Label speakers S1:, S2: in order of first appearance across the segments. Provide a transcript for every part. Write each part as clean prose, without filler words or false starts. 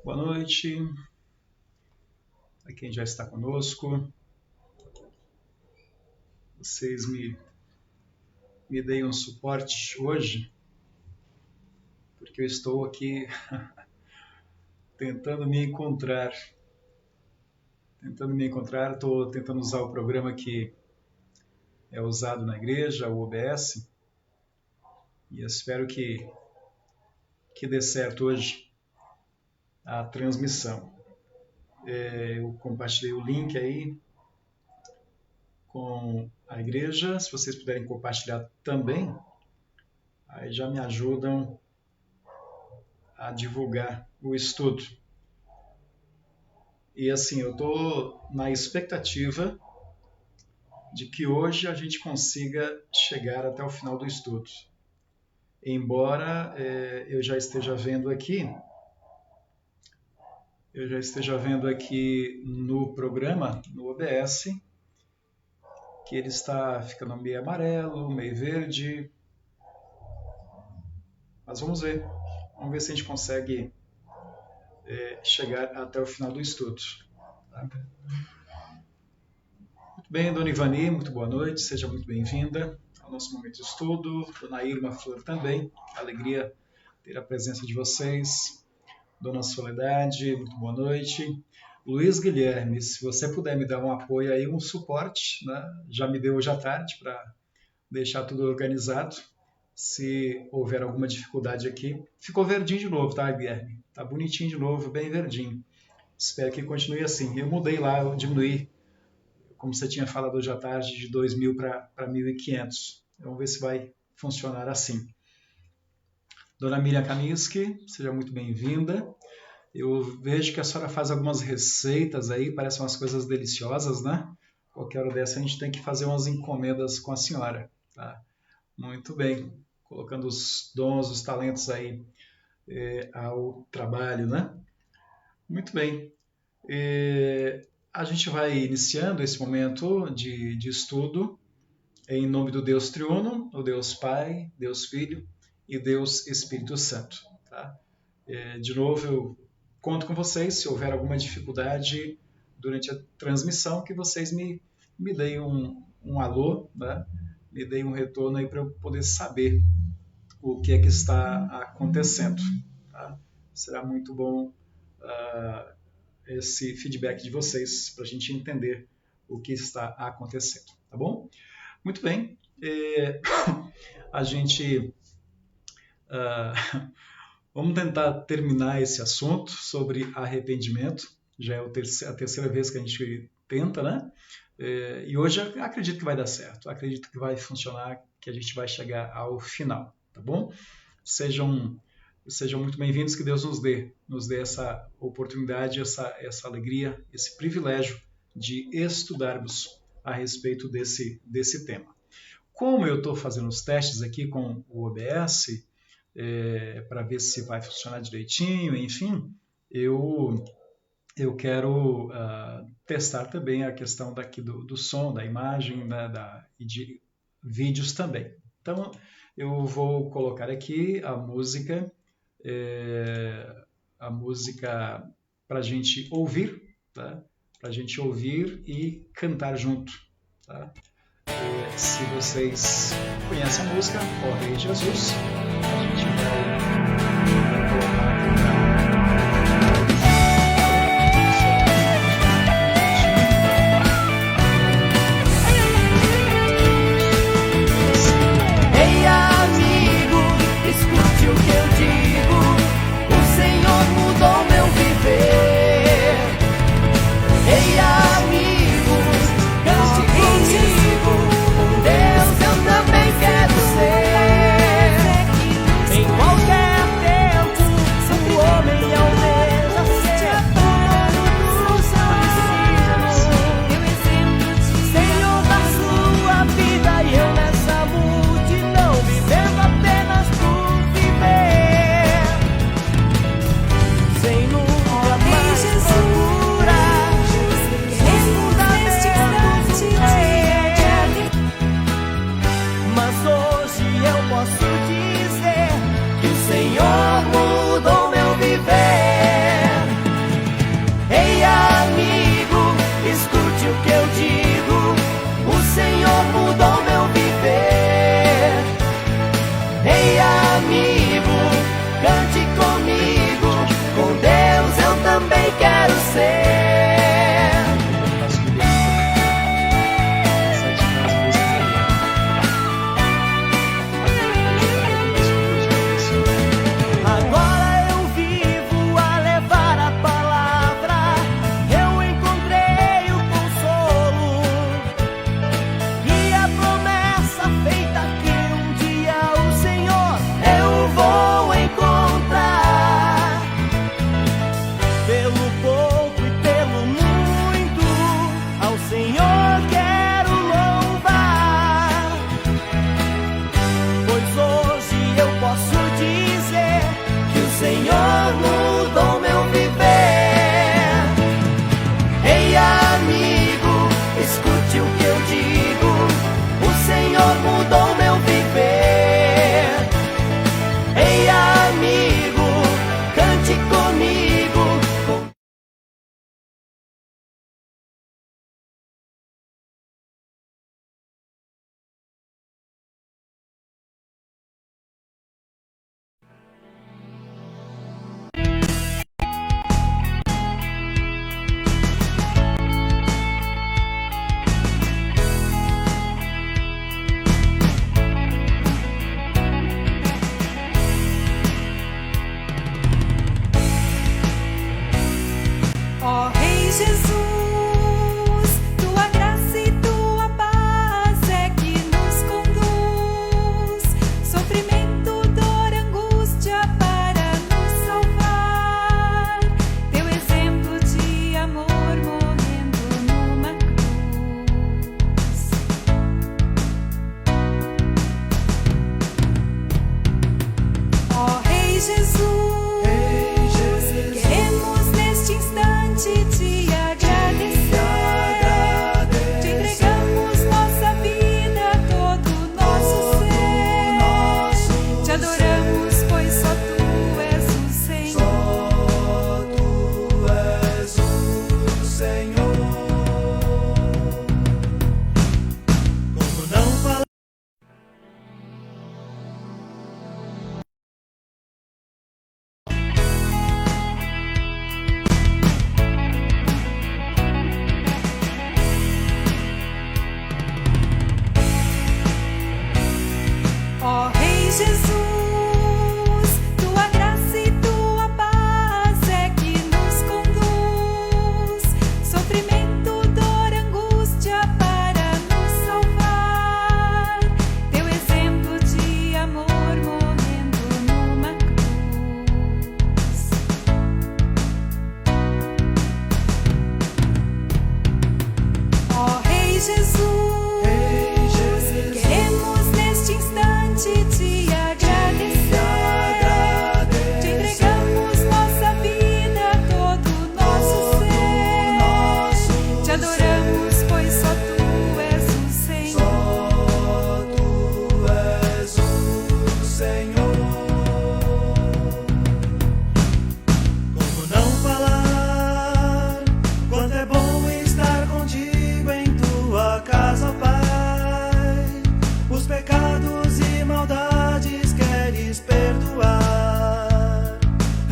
S1: Boa noite a quem já está conosco. Vocês me deem um suporte hoje, porque eu estou aqui tentando me encontrar. Estou tentando usar o programa que é usado na igreja, o OBS, e espero que dê certo hoje a transmissão. Eu compartilhei o link aí com a igreja, se vocês puderem compartilhar também, aí já me ajudam a divulgar o estudo. E assim, eu estou na expectativa de que hoje a gente consiga chegar até o final do estudo. Embora eu já esteja vendo aqui no programa, no OBS, que ele está ficando meio amarelo, meio verde. Mas vamos ver. Vamos ver se a gente consegue chegar até o final do estudo. Tá? Muito bem, Dona Ivani, muito boa noite. Seja muito bem-vinda ao nosso momento de estudo. Dona Irma Flor também. Alegria ter a presença de vocês. Dona Soledade, muito boa noite. Luiz Guilherme, se você puder me dar um apoio aí, um suporte, né? Já me deu hoje à tarde para deixar tudo organizado. Se houver alguma dificuldade aqui.Ficou verdinho de novo, tá, Guilherme? Tá bonitinho de novo, bem verdinho. Espero que continue assim. Eu mudei lá, eu diminuí, como você tinha falado hoje à tarde, de 2.000 para 1.500. Vamos ver se vai funcionar assim. Dona Miriam Kaminsky, seja muito bem-vinda. Eu vejo que a senhora faz algumas receitas aí, parecem umas coisas deliciosas, né? Qualquer hora dessa a gente tem que fazer umas encomendas com a senhora, tá? Muito bem, colocando os dons, os talentos aí ao trabalho, né? Muito bem. A gente vai iniciando esse momento de estudo em nome do Deus Triuno, o Deus Pai, Deus Filho e Deus Espírito Santo, tá? De novo, eu conto com vocês, se houver alguma dificuldade durante a transmissão, que vocês me deem um alô, né? Me deem um retorno aí para eu poder saber o que é que está acontecendo. Tá? Será muito bom esse feedback de vocês para a gente entender o que está acontecendo, tá bom? Muito bem, a gente vamos tentar terminar esse assunto sobre arrependimento. Já é a terceira vez que a gente tenta, né? E hoje eu acredito que vai dar certo, acredito que vai funcionar, que a gente vai chegar ao final, tá bom? Sejam Sejam muito bem-vindos, que Deus nos dê essa oportunidade, essa alegria, esse privilégio de estudarmos a respeito desse tema. Como eu estou fazendo os testes aqui com o OBS, para ver se vai funcionar direitinho, enfim, eu quero testar também a questão daqui do som, da imagem, e de vídeos também. Então, eu vou colocar aqui a música para a gente ouvir, tá? Para a gente ouvir e cantar junto, tá? Se vocês conhecem a música, Ó Rei Jesus, a gente vai colocar aqui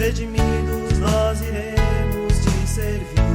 S2: redimidos nós iremos te servir.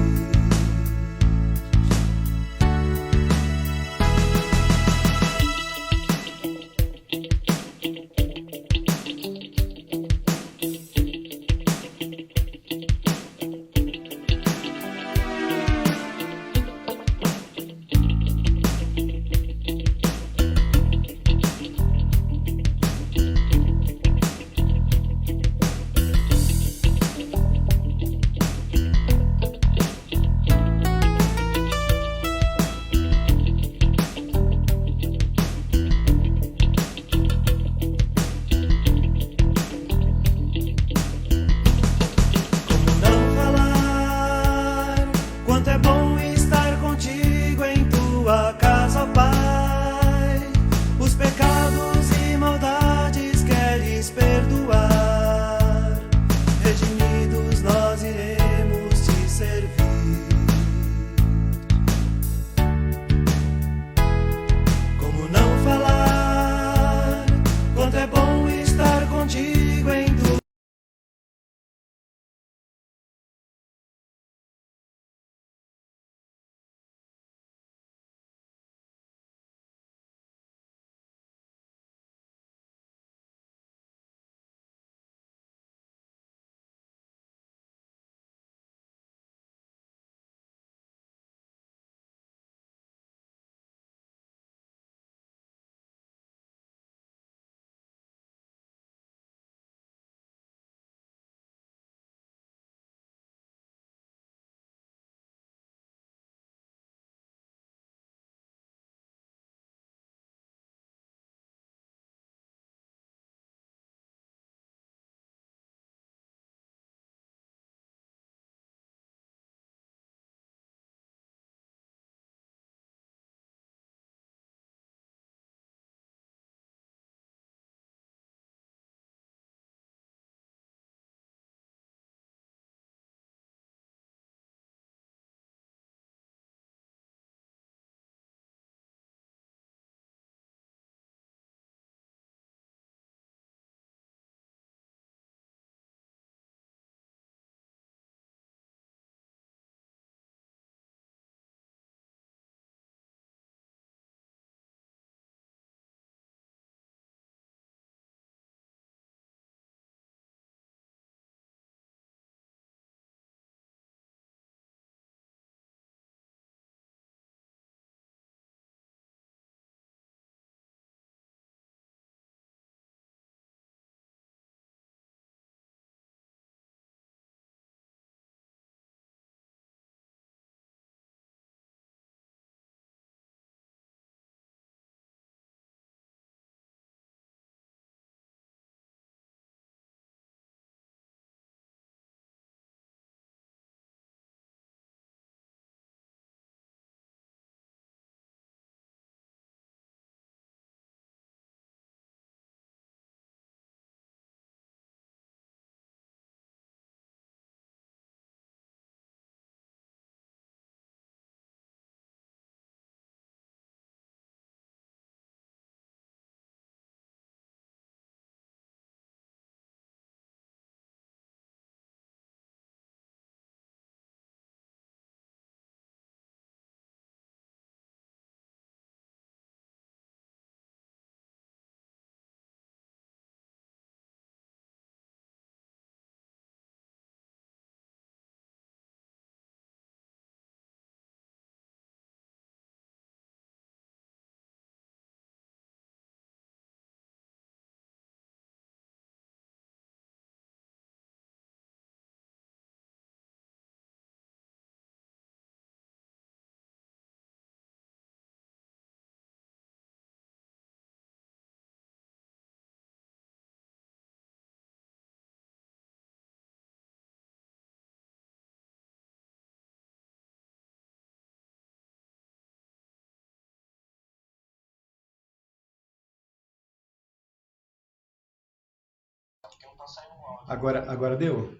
S1: Agora deu?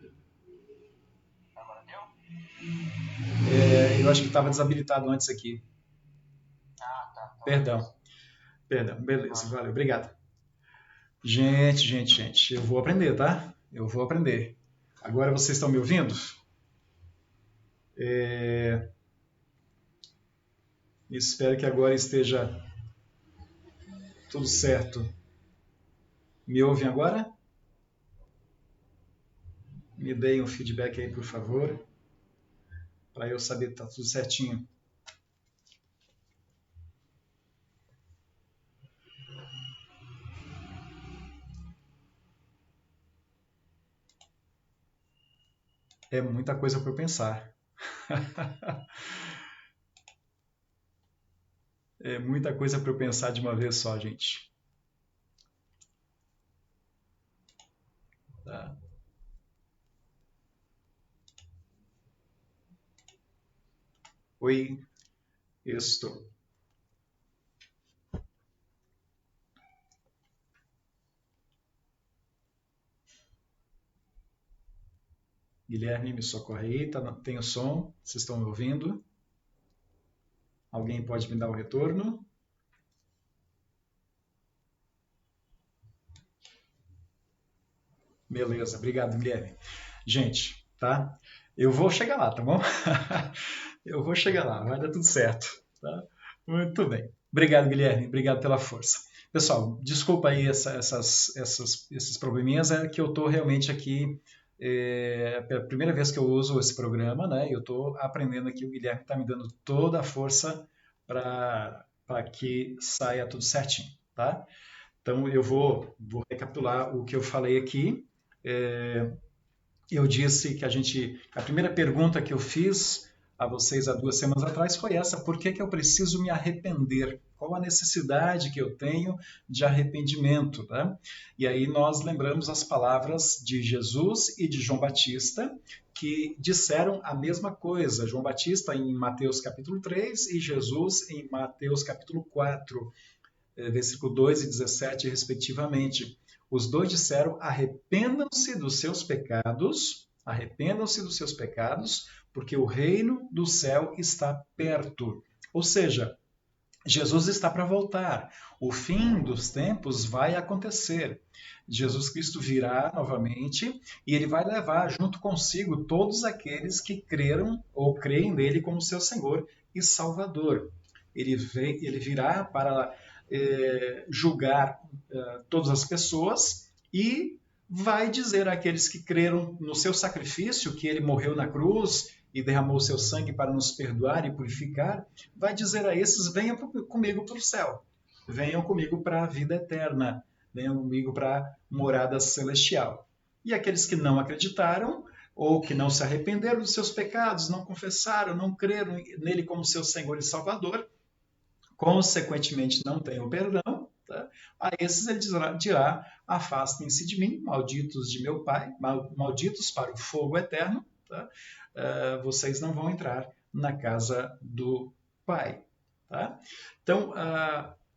S1: Eu acho que estava desabilitado antes aqui. Perdão, perdão. Beleza, valeu, obrigado. Gente, eu vou aprender, tá? Eu vou aprender. Agora vocês estão me ouvindo? Espero que agora esteja tudo certo. Me ouvem agora? Me deem um feedback aí, por favor, para eu saber que está tudo certinho. É muita coisa para eu pensar. É muita coisa para eu pensar de uma vez só, gente. Tá. Oi, estou. Guilherme, me socorre aí, tem o som, vocês estão me ouvindo? Alguém pode me dar o retorno? Beleza, obrigado, Guilherme. Gente, tá? Eu vou chegar lá, tá bom? Eu vou chegar lá, vai dar tudo certo, tá? Muito bem. Obrigado, Guilherme, obrigado pela força. Pessoal, desculpa aí esses probleminhas, é que eu estou realmente aqui, pela primeira vez que eu uso esse programa, né? Eu estou aprendendo aqui, o Guilherme está me dando toda a força para que saia tudo certinho, tá? Então, eu vou recapitular o que eu falei aqui. Eu disse que a primeira pergunta que eu fiz a vocês há 2 semanas atrás foi essa: por que eu preciso me arrepender? Qual a necessidade que eu tenho de arrependimento? Né? E aí nós lembramos as palavras de Jesus e de João Batista, que disseram a mesma coisa. João Batista em Mateus capítulo 3 e Jesus em Mateus capítulo 4, versículo 2 e 17, respectivamente. Os dois disseram: arrependam-se dos seus pecados, porque o reino do céu está perto. Ou seja, Jesus está para voltar. O fim dos tempos vai acontecer. Jesus Cristo virá novamente e ele vai levar junto consigo todos aqueles que creram ou creem nele como seu Senhor e Salvador. Ele virá para julgar todas as pessoas e vai dizer àqueles que creram no seu sacrifício, que ele morreu na cruz e derramou seu sangue para nos perdoar e purificar, vai dizer a esses: venham comigo para o céu, venham comigo para a vida eterna, venham comigo para a morada celestial. E aqueles que não acreditaram ou que não se arrependeram dos seus pecados, não confessaram, não creram nele como seu Senhor e Salvador, consequentemente não têm o perdão, tá? A esses ele dirá: afastem-se de mim, malditos de meu Pai, malditos para o fogo eterno, tá? Vocês não vão entrar na casa do Pai. Tá? Então,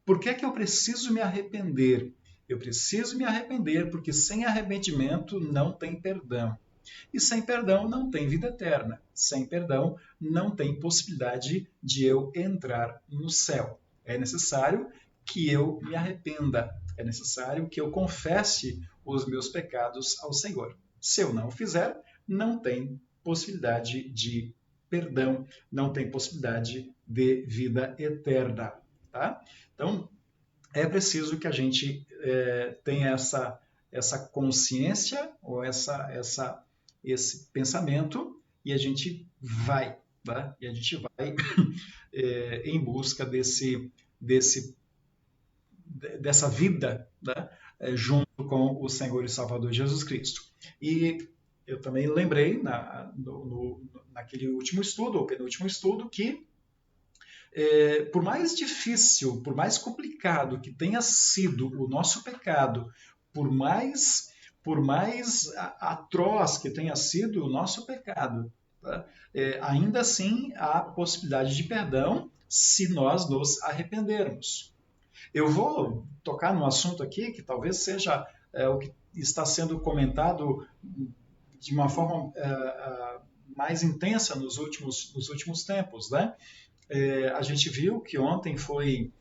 S1: por que eu preciso me arrepender? Eu preciso me arrepender porque sem arrependimento não tem perdão. E sem perdão não tem vida eterna. Sem perdão não tem possibilidade de eu entrar no céu. É necessário que eu me arrependa. É necessário que eu confesse os meus pecados ao Senhor. Se eu não o fizer, não tem possibilidade de perdão, não tem possibilidade de vida eterna. Tá? Então, é preciso que a gente tenha essa consciência ou esse pensamento e a gente vai, tá? E a gente vai em busca dessa vida, né? Junto com o Senhor e Salvador Jesus Cristo. E eu também lembrei naquele último estudo, ou penúltimo estudo, que por mais difícil, por mais complicado que tenha sido o nosso pecado, por mais atroz que tenha sido o nosso pecado, tá? Ainda assim há possibilidade de perdão se nós nos arrependermos. Eu vou tocar num assunto aqui que talvez seja o que está sendo comentado de uma forma mais intensa nos últimos tempos, né? A gente viu que ontem foi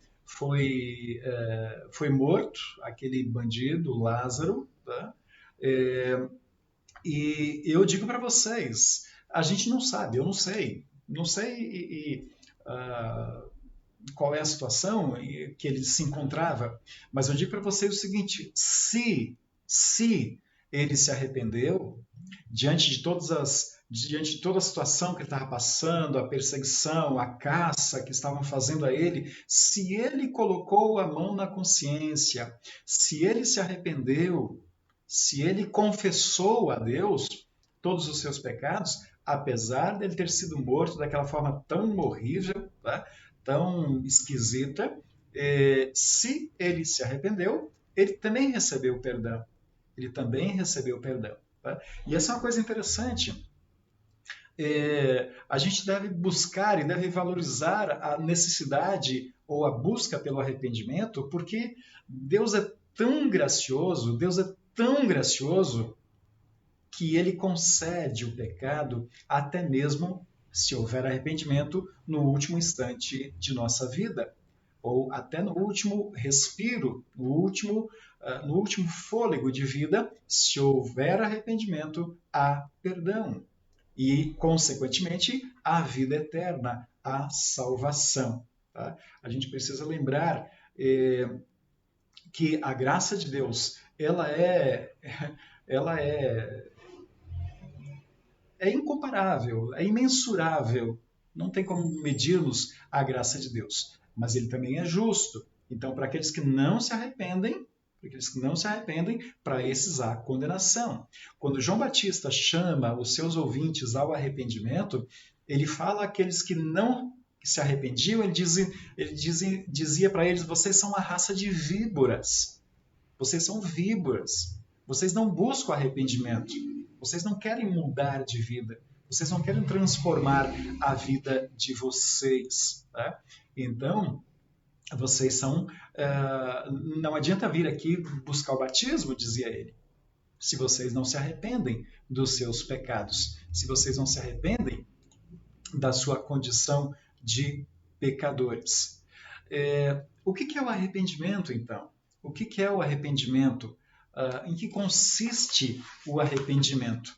S1: morto aquele bandido Lázaro, tá? E eu digo para vocês, a gente não sabe, eu não sei qual é a situação que ele se encontrava, mas eu digo para vocês o seguinte: se ele se arrependeu diante de diante de toda a situação que ele estava passando, a perseguição, a caça que estavam fazendo a ele, se ele colocou a mão na consciência, se ele se arrependeu, se ele confessou a Deus todos os seus pecados, apesar dele ter sido morto daquela forma tão horrível, tá? Tão esquisita, se ele se arrependeu, ele também recebeu perdão. Ele também recebeu perdão. Tá? E essa é uma coisa interessante. A gente deve buscar e deve valorizar a necessidade ou a busca pelo arrependimento, porque Deus é tão gracioso, que ele concede o pecado até mesmo se houver arrependimento no último instante de nossa vida, ou até no último respiro, no último fôlego de vida, se houver arrependimento, há perdão. E, consequentemente, a vida eterna, a salvação. Tá? A gente precisa lembrar que a graça de Deus, ela é incomparável, é imensurável. Não tem como medirmos a graça de Deus. Mas ele também é justo. Então, para aqueles que não se arrependem, para esses há condenação. Quando João Batista chama os seus ouvintes ao arrependimento, ele fala àqueles que não se arrependiam, ele dizia para eles: vocês são uma raça de víboras. Vocês são víboras. Vocês não buscam arrependimento. Vocês não querem mudar de vida. Vocês não querem transformar a vida de vocês. Tá? Então, vocês são... não adianta vir aqui buscar o batismo, dizia ele, se vocês não se arrependem dos seus pecados, se vocês não se arrependem da sua condição de pecadores. O que é o arrependimento, então? O que é o arrependimento? Em que consiste o arrependimento?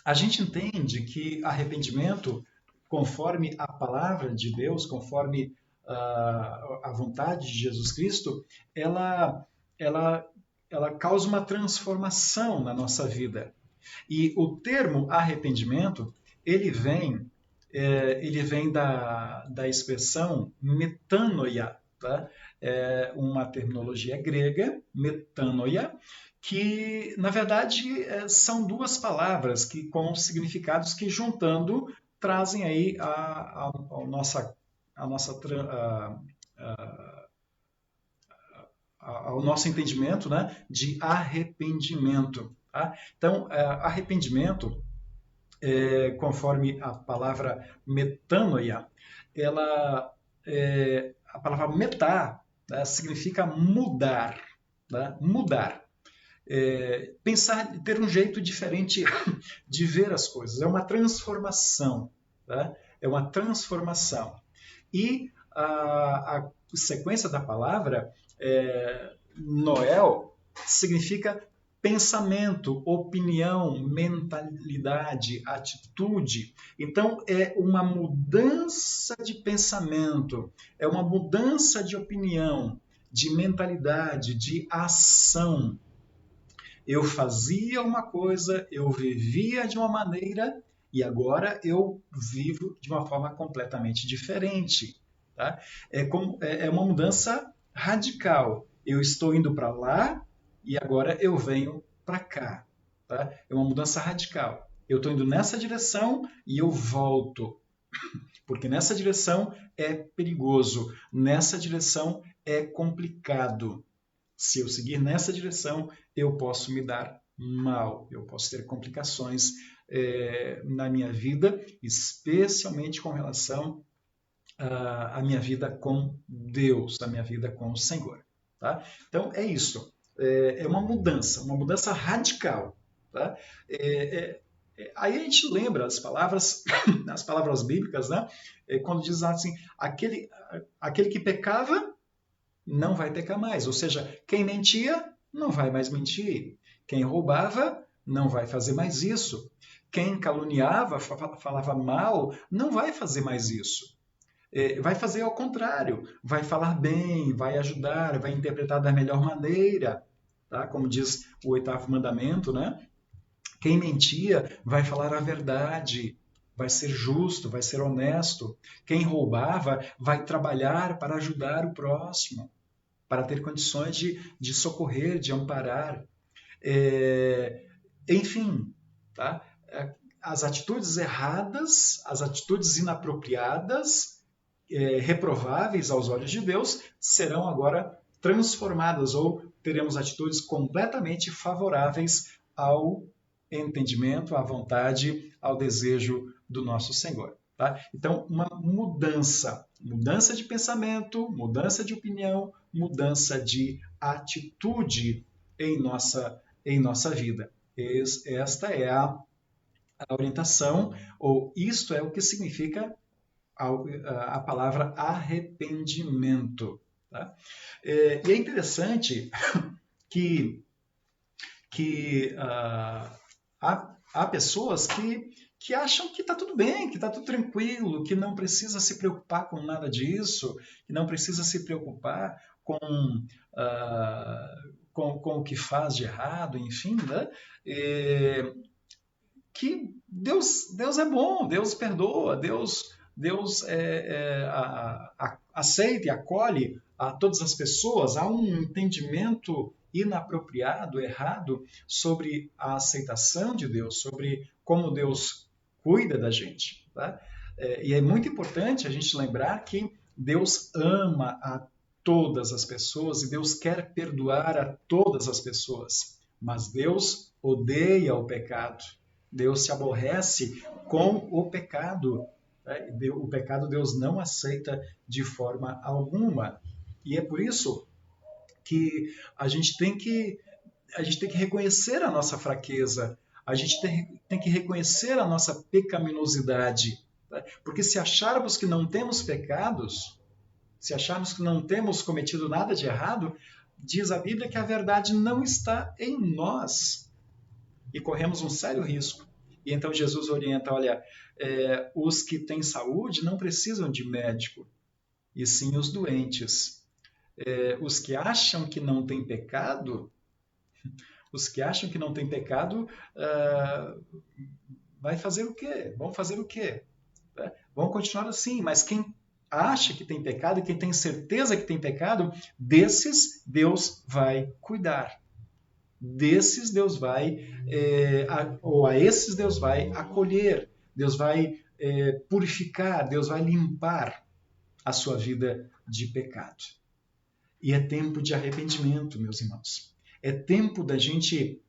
S1: A gente entende que arrependimento, conforme a palavra de Deus, conforme a vontade de Jesus Cristo, ela causa uma transformação na nossa vida. E o termo arrependimento, ele vem da expressão metanoia, tá? É uma terminologia grega, metanoia, que, na verdade, são duas palavras com significados que, juntando, trazem aí ao nosso entendimento, né, de arrependimento. Tá? Então, arrependimento, conforme a palavra metanoia, a palavra metá, né, significa mudar, né, mudar. Pensar, ter um jeito diferente de ver as coisas. É uma transformação. Tá? É uma transformação. E a sequência da palavra, Noel, significa pensamento, opinião, mentalidade, atitude. Então, é uma mudança de pensamento, é uma mudança de opinião, de mentalidade, de ação. Eu fazia uma coisa, eu vivia de uma maneira e agora eu vivo de uma forma completamente diferente. Tá? É uma mudança radical. Eu estou indo para lá e agora eu venho para cá. Tá? É uma mudança radical. Eu estou indo nessa direção e eu volto. Porque nessa direção é perigoso, nessa direção é complicado. Se eu seguir nessa direção, eu posso me dar mal, eu posso ter complicações na minha vida, especialmente com relação à minha vida com Deus, à minha vida com o Senhor. Tá? Então, é isso. É uma mudança radical. Tá? Aí a gente lembra as palavras bíblicas, né? Quando diz assim, aquele que pecava não vai pecar mais. Ou seja, quem mentia não vai mais mentir. Quem roubava, não vai fazer mais isso. Quem caluniava, falava mal, não vai fazer mais isso. Vai fazer ao contrário, vai falar bem, vai ajudar, vai interpretar da melhor maneira. Tá? Como diz o 8º mandamento, né? Quem mentia vai falar a verdade, vai ser justo, vai ser honesto. Quem roubava vai trabalhar para ajudar o próximo, para ter condições de socorrer, de amparar. Enfim, tá? As atitudes erradas, as atitudes inapropriadas, reprováveis aos olhos de Deus, serão agora transformadas ou teremos atitudes completamente favoráveis ao entendimento, à vontade, ao desejo do nosso Senhor. Tá? Então, uma mudança de pensamento, mudança de opinião, mudança de atitude em nossa vida. Esta é a orientação, ou isto é o que significa a palavra arrependimento. Tá? E é interessante que há pessoas que acham que está tudo bem, que está tudo tranquilo, que não precisa se preocupar com nada disso, que não precisa se preocupar com o que faz de errado, enfim, né? Que Deus é bom, Deus perdoa, Deus aceita e acolhe a todas as pessoas. Há um entendimento inapropriado, errado, sobre a aceitação de Deus, sobre como Deus cuida da gente. Tá? E é muito importante a gente lembrar que Deus ama a todas as pessoas e Deus quer perdoar a todas as pessoas, mas Deus odeia o pecado. Deus se aborrece com o pecado. O pecado Deus não aceita de forma alguma. E é por isso que a gente tem que reconhecer a nossa fraqueza, a gente tem que reconhecer a nossa pecaminosidade. Porque se acharmos que não temos pecados, se acharmos que não temos cometido nada de errado, diz a Bíblia que a verdade não está em nós. E corremos um sério risco. E então Jesus orienta, olha, os que têm saúde não precisam de médico, e sim os doentes. Os que acham que não têm pecado, vai fazer o quê? Vão fazer o quê? Vão continuar assim, mas quem acha que tem pecado, quem tem certeza que tem pecado, desses Deus vai cuidar. Desses Deus vai, ou a esses Deus vai acolher, Deus vai purificar, Deus vai limpar a sua vida de pecado. E é tempo de arrependimento, meus irmãos. É tempo da gente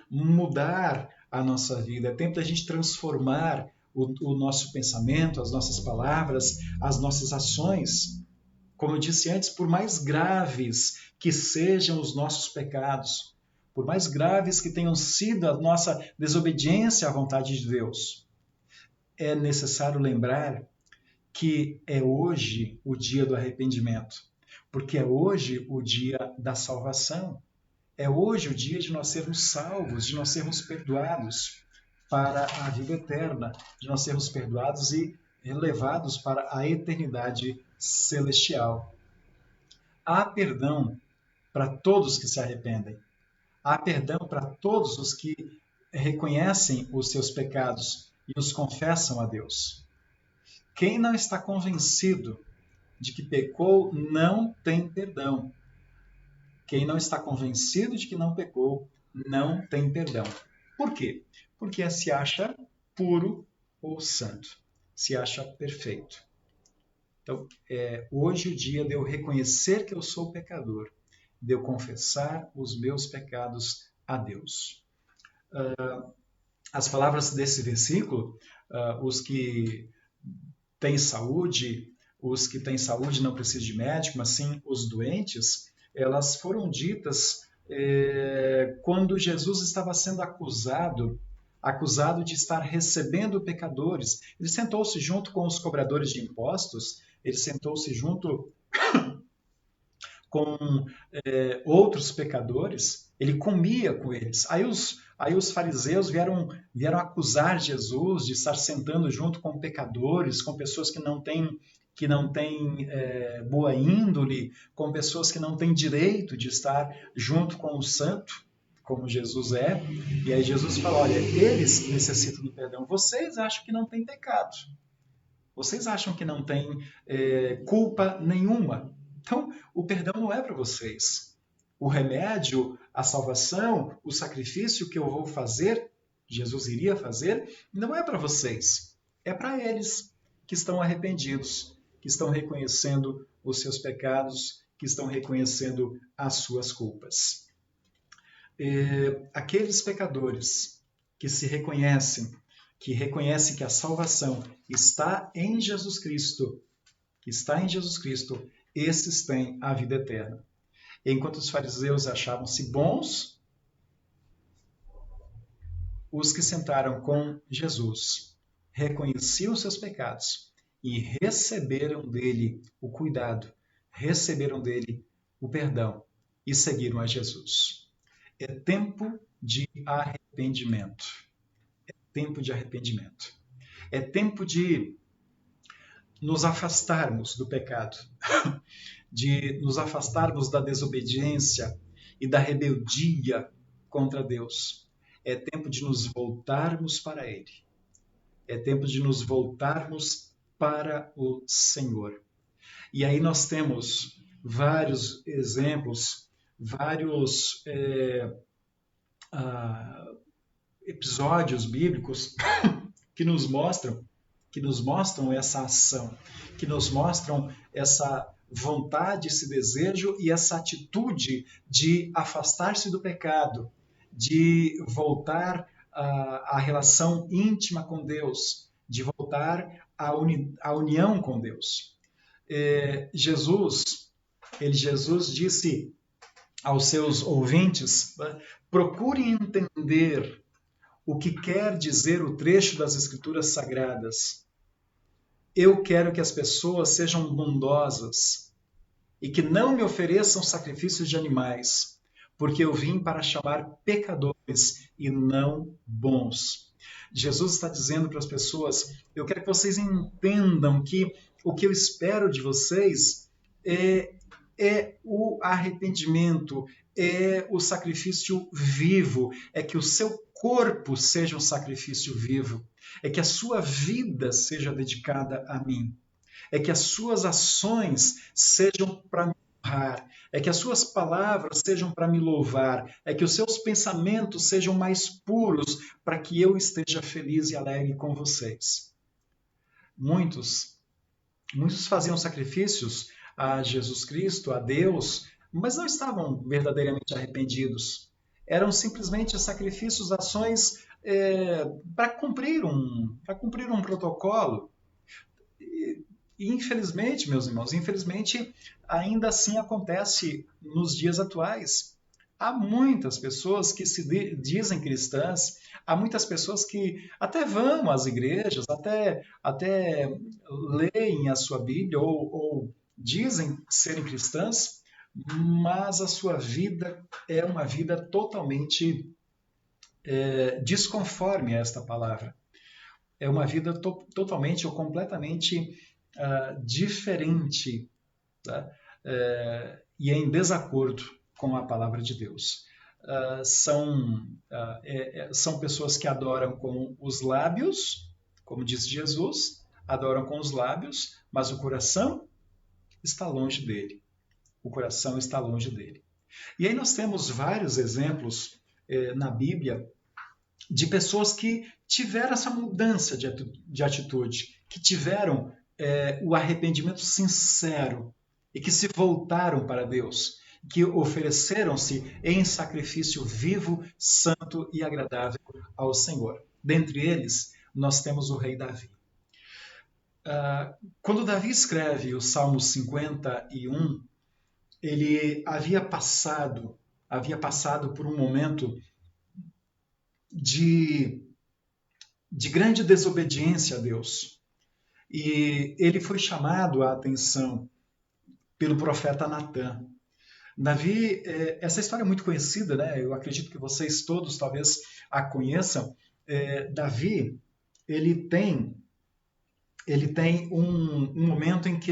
S1: mudar a nossa vida, é tempo da gente transformar o nosso pensamento, as nossas palavras, as nossas ações. Como eu disse antes, por mais graves que sejam os nossos pecados, por mais graves que tenham sido a nossa desobediência à vontade de Deus, é necessário lembrar que é hoje o dia do arrependimento, porque é hoje o dia da salvação, é hoje o dia de nós sermos salvos, de nós sermos perdoados para a vida eterna, de nós sermos perdoados e levados para a eternidade celestial. Há perdão para todos que se arrependem. Há perdão para todos os que reconhecem os seus pecados e os confessam a Deus. Quem não está convencido de que pecou não tem perdão. Quem não está convencido de que não pecou não tem perdão. Por quê? Porque se acha puro ou santo, se acha perfeito. Então, hoje é o dia de eu reconhecer que eu sou pecador, de eu confessar os meus pecados a Deus. As palavras desse versículo, os que têm saúde não precisam de médico, mas sim os doentes, elas foram ditas quando Jesus estava sendo acusado de estar recebendo pecadores. Ele sentou-se junto com os cobradores de impostos, ele sentou-se junto com outros pecadores, ele comia com eles. Aí os fariseus vieram acusar Jesus de estar sentando junto com pecadores, com pessoas que não têm boa índole, com pessoas que não têm direito de estar junto com o santo, como Jesus é. E aí Jesus fala, olha, eles necessitam do perdão. Vocês acham que não tem pecado. Vocês acham que não tem culpa nenhuma. Então, o perdão não é para vocês. O remédio, a salvação, o sacrifício que eu vou fazer, Jesus iria fazer, não é para vocês. É para eles que estão arrependidos, que estão reconhecendo os seus pecados, que estão reconhecendo as suas culpas. Aqueles pecadores que se reconhecem, que a salvação está em Jesus Cristo, esses têm a vida eterna. Enquanto os fariseus achavam-se bons, os que sentaram com Jesus reconheciam seus pecados e receberam dele o cuidado, receberam dele o perdão e seguiram a Jesus. É tempo de arrependimento. É tempo de arrependimento. É tempo de nos afastarmos do pecado, de nos afastarmos da desobediência e da rebeldia contra Deus. É tempo de nos voltarmos para Ele. É tempo de nos voltarmos para o Senhor. E aí nós temos vários exemplos, vários episódios bíblicos que nos mostram essa ação, que nos mostram essa vontade, esse desejo e essa atitude de afastar-se do pecado, de voltar à relação íntima com Deus, de voltar à união com Deus. Jesus disse aos seus ouvintes, procurem entender o que quer dizer o trecho das Escrituras Sagradas. Eu quero que as pessoas sejam bondosas e que não me ofereçam sacrifícios de animais, porque eu vim para chamar pecadores e não bons. Jesus está dizendo para as pessoas, eu quero que vocês entendam que o que eu espero de vocês é o arrependimento, é o sacrifício vivo, é que o seu corpo seja um sacrifício vivo, é que a sua vida seja dedicada a mim, é que as suas ações sejam para me honrar, é que as suas palavras sejam para me louvar, é que os seus pensamentos sejam mais puros para que eu esteja feliz e alegre com vocês. Muitos faziam sacrifícios a Jesus Cristo, a Deus, mas não estavam verdadeiramente arrependidos. Eram simplesmente sacrifícios, ações para cumprir um protocolo. E, infelizmente, meus irmãos, ainda assim acontece nos dias atuais. Há muitas pessoas que se dizem cristãs, há muitas pessoas que até vão às igrejas, até leem a sua Bíblia ou dizem serem cristãs, mas a sua vida é uma vida totalmente desconforme a esta palavra. É uma vida totalmente ou completamente diferente, tá? E é em desacordo com a palavra de Deus. São pessoas que adoram com os lábios, como diz Jesus, adoram com os lábios, mas o coração está longe dele. O coração está longe dele. E aí nós temos vários exemplos na Bíblia de pessoas que tiveram essa mudança de atitude, que tiveram o arrependimento sincero e que se voltaram para Deus, que ofereceram-se em sacrifício vivo, santo e agradável ao Senhor. Dentre eles, nós temos o rei Davi. Quando Davi escreve o Salmo 51, ele havia passado por um momento de grande desobediência a Deus. E ele foi chamado a atenção pelo profeta Natã. Davi, essa história é muito conhecida, né? Eu acredito que vocês todos talvez a conheçam. Davi, ele tem, ele tem um momento em que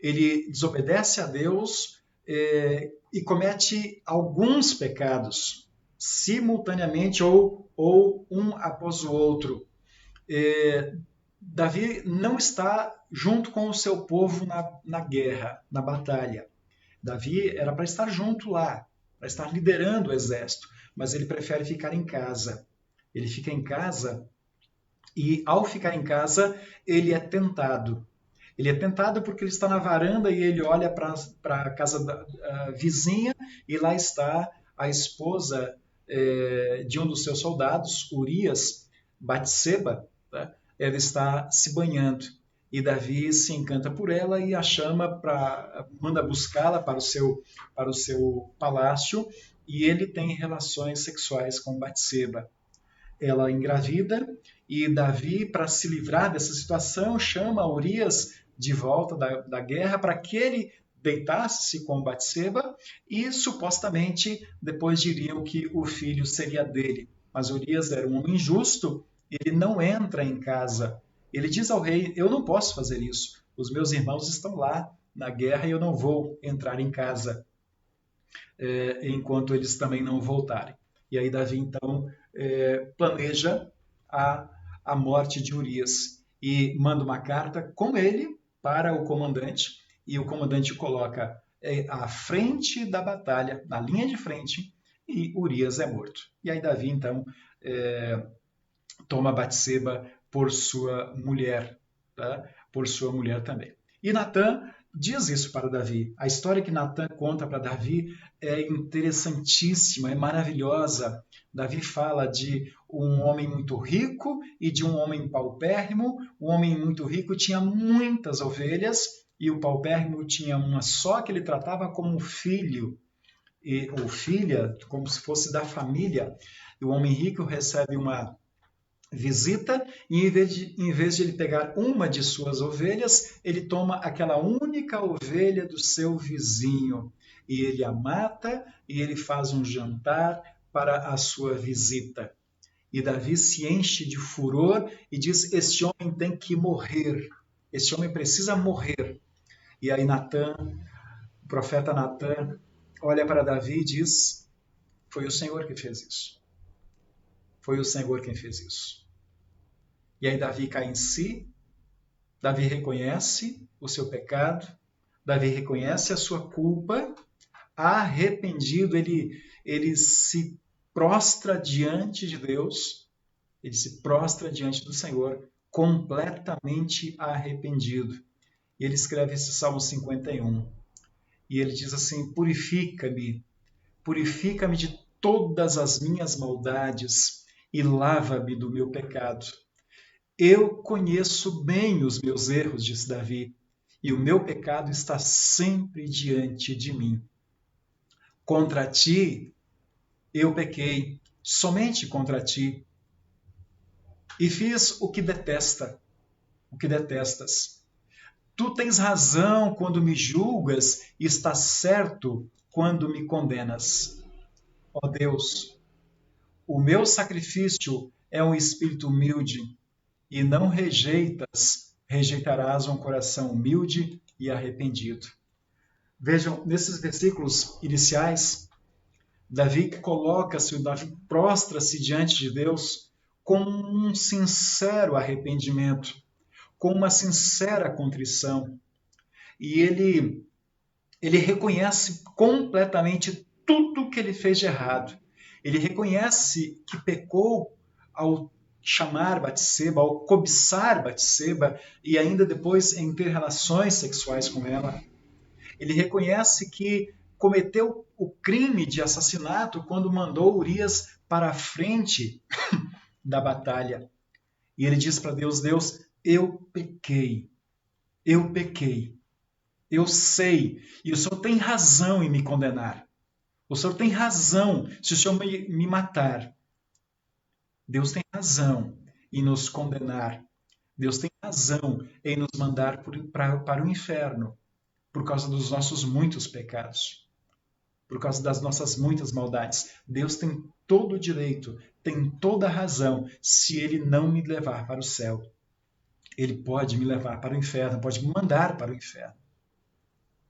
S1: ele desobedece a Deus e comete alguns pecados simultaneamente ou um após o outro. Davi não está junto com o seu povo na guerra, na batalha. Davi era para estar junto lá, para estar liderando o exército, mas ele prefere ficar em casa. Ele fica em casa e, ao ficar em casa, ele é tentado. Ele é tentado porque ele está na varanda e ele olha para a casa vizinha e lá está a esposa de um dos seus soldados, Urias, Batseba, tá? Ela está se banhando. E Davi se encanta por ela e a chama manda buscá-la para o seu palácio e ele tem relações sexuais com Batseba. Ela engravida e Davi, para se livrar dessa situação, chama Urias de volta da guerra para que ele deitasse-se com Batseba e supostamente depois diriam que o filho seria dele. Mas Urias era um homem justo, ele não entra em casa. Ele diz ao rei, eu não posso fazer isso. Os meus irmãos estão lá na guerra e eu não vou entrar em casa enquanto eles também não voltarem. E aí Davi, então, planeja a morte de Urias e manda uma carta com ele para o comandante e o comandante coloca à frente da batalha, na linha de frente, e Urias é morto. E aí Davi, então, toma Batseba por sua mulher, tá? Por sua mulher também. E Natã diz isso para Davi. A história que Natã conta para Davi é interessantíssima, é maravilhosa. Davi fala de um homem muito rico e de um homem paupérrimo. O homem muito rico tinha muitas ovelhas e o paupérrimo tinha uma só que ele tratava como filho ou filha, como se fosse da família. E o homem rico recebe uma visita e em vez de ele pegar uma de suas ovelhas, ele toma aquela única ovelha do seu vizinho e ele a mata e ele faz um jantar para a sua visita. E Davi se enche de furor e diz, este homem tem que morrer, este homem precisa morrer. E aí Natã, o profeta Natã, olha para Davi e diz, foi o Senhor que fez isso. Foi o Senhor quem fez isso. E aí Davi cai em si, Davi reconhece o seu pecado, Davi reconhece a sua culpa, arrependido, ele se prostra diante de Deus, ele se prostra diante do Senhor, completamente arrependido. E ele escreve esse Salmo 51. E ele diz assim, purifica-me de todas as minhas maldades e lava-me do meu pecado. Eu conheço bem os meus erros, diz Davi, e o meu pecado está sempre diante de mim. Contra ti eu pequei, somente contra ti, e fiz o que detestas. Tu tens razão quando me julgas e estás certo quando me condenas. Ó Deus, o meu sacrifício é um espírito humilde, e não rejeitarás um coração humilde e arrependido. Vejam, nesses versículos iniciais, Davi prostra-se diante de Deus com um sincero arrependimento, com uma sincera contrição. E ele reconhece completamente tudo que ele fez de errado. Ele reconhece que pecou ao chamar Batseba, ao cobiçar Batseba e ainda depois em ter relações sexuais com ela. Ele reconhece que cometeu o crime de assassinato quando mandou Urias para a frente da batalha. E ele diz para Deus, Deus, eu pequei, eu sei, e o Senhor tem razão em me condenar. O Senhor tem razão se o Senhor me matar. Deus tem razão em nos condenar. Deus tem razão em nos mandar para o inferno por causa dos nossos muitos pecados. por causa das nossas muitas maldades. Deus tem todo o direito, tem toda a razão, se Ele não me levar para o céu. Ele pode me levar para o inferno, pode me mandar para o inferno.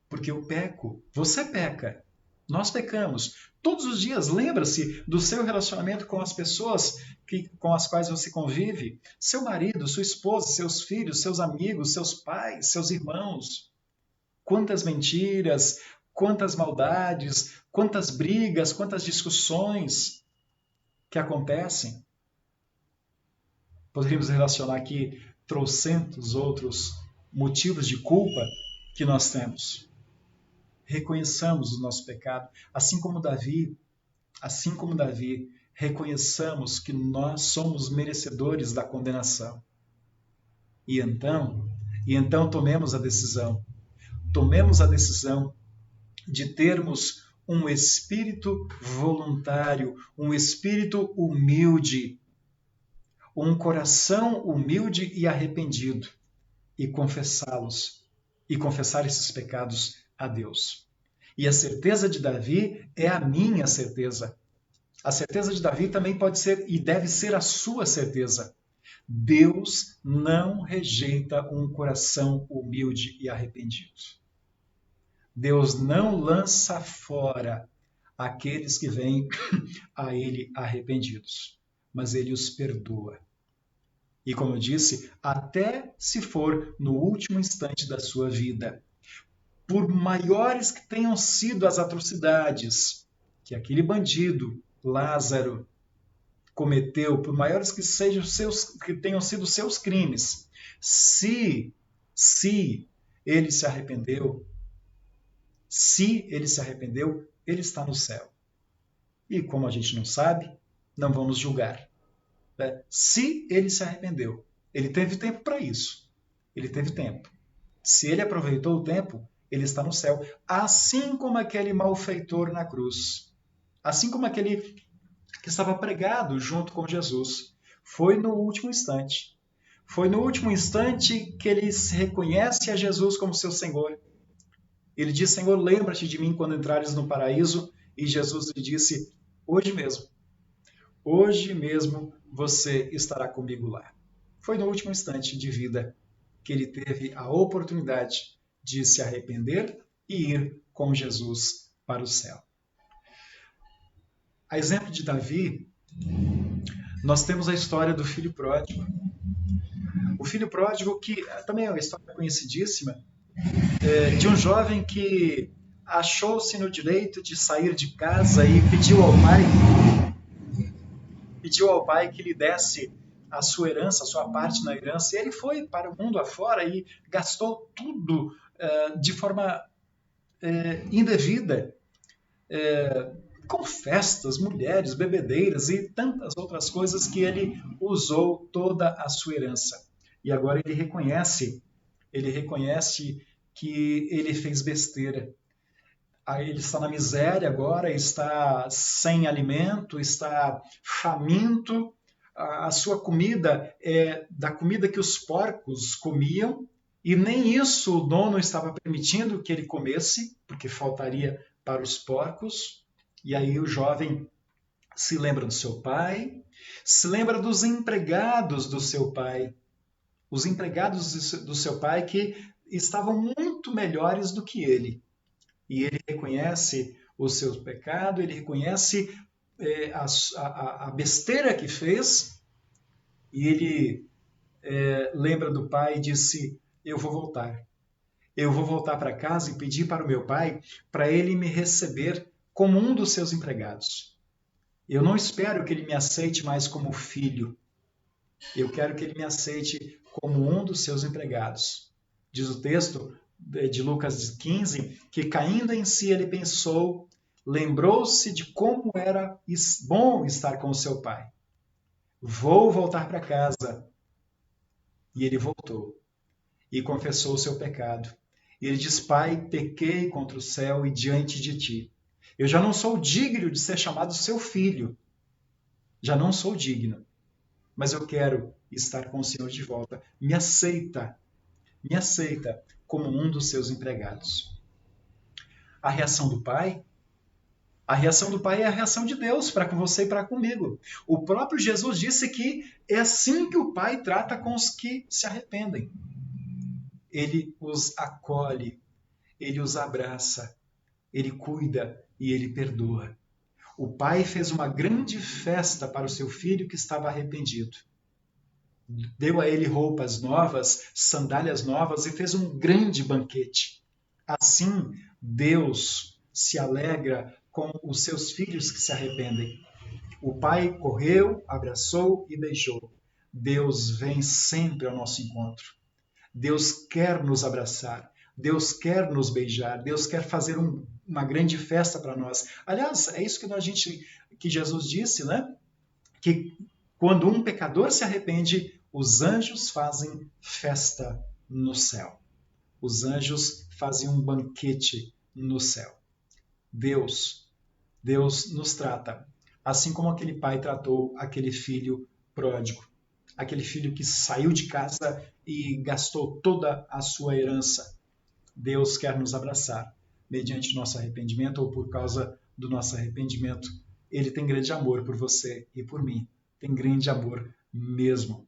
S1: Porque eu peco, você peca, nós pecamos. Todos os dias, lembra-se do seu relacionamento com as pessoas com as quais você convive. Seu marido, sua esposa, seus filhos, seus amigos, seus pais, seus irmãos. Quantas mentiras, quantas maldades, quantas brigas, quantas discussões que acontecem. Poderíamos relacionar aqui trocentos outros motivos de culpa que nós temos. Reconheçamos o nosso pecado, assim como Davi, reconheçamos que nós somos merecedores da condenação. E então tomemos a decisão de termos um espírito voluntário, um espírito humilde, um coração humilde e arrependido, e confessá-los, e confessar esses pecados a Deus. E a certeza de Davi é a minha certeza. A certeza de Davi também pode ser e deve ser a sua certeza. Deus não rejeita um coração humilde e arrependido. Deus não lança fora aqueles que vêm a Ele arrependidos, mas Ele os perdoa. E como eu disse, até se for no último instante da sua vida. Por maiores que tenham sido as atrocidades que aquele bandido, Lázaro, cometeu, por maiores que tenham sido seus crimes, se ele se arrependeu, ele está no céu. E como a gente não sabe, não vamos julgar. Se ele se arrependeu, ele teve tempo para isso. Ele teve tempo. Se ele aproveitou o tempo, ele está no céu. Assim como aquele malfeitor na cruz. Assim como aquele que estava pregado junto com Jesus. Foi no último instante. Foi no último instante que ele reconhece a Jesus como seu Senhor. Ele diz: Senhor, lembra-te de mim quando entrares no paraíso. E Jesus lhe disse: hoje mesmo você estará comigo lá. Foi no último instante de vida que ele teve a oportunidade de se arrepender e ir com Jesus para o céu. A exemplo de Davi, nós temos a história do filho pródigo. O filho pródigo, que também é uma história conhecidíssima, de um jovem que achou-se no direito de sair de casa e pediu ao pai que lhe desse a sua herança, a sua parte na herança. E ele foi para o mundo afora e gastou tudo de forma indevida, com festas, mulheres, bebedeiras e tantas outras coisas que ele usou toda a sua herança. E agora ele reconhece que ele fez besteira. Ele está na miséria agora, está sem alimento, está faminto. A sua comida é da comida que os porcos comiam, e nem isso o dono estava permitindo que ele comesse, porque faltaria para os porcos. E aí o jovem se lembra do seu pai, se lembra dos empregados do seu pai, os empregados do seu pai que estavam muito melhores do que ele. E ele reconhece o seu pecado, ele reconhece a besteira que fez, e ele lembra do pai e disse: eu vou voltar para casa e pedir para o meu pai para ele me receber como um dos seus empregados. Eu não espero que ele me aceite mais como filho, eu quero que ele me aceite como um dos seus empregados. Diz o texto de Lucas 15, que caindo em si ele pensou, lembrou-se de como era bom estar com o seu pai. Vou voltar para casa. E ele voltou e confessou o seu pecado. E ele diz: Pai, pequei contra o céu e diante de ti. Eu já não sou digno de ser chamado seu filho. Já não sou digno. Mas eu quero estar com o Senhor de volta. Me aceita como um dos seus empregados. A reação do pai A reação do Pai é a reação de Deus para com você e para comigo. O próprio Jesus disse que é assim que o Pai trata com os que se arrependem. Ele os acolhe, ele os abraça, ele cuida e ele perdoa. O Pai fez uma grande festa para o seu filho que estava arrependido. Deu a ele roupas novas, sandálias novas e fez um grande banquete. Assim, Deus se alegra com os seus filhos que se arrependem. O Pai correu, abraçou e beijou. Deus vem sempre ao nosso encontro. Deus quer nos abraçar. Deus quer nos beijar. Deus quer fazer uma grande festa para nós. Aliás, é isso que Jesus disse, né? Que quando um pecador se arrepende, os anjos fazem festa no céu. Os anjos fazem um banquete no céu. Deus nos trata assim como aquele pai tratou aquele filho pródigo. Aquele filho que saiu de casa e gastou toda a sua herança. Deus quer nos abraçar mediante nosso arrependimento ou por causa do nosso arrependimento. Ele tem grande amor por você e por mim. Tem grande amor mesmo.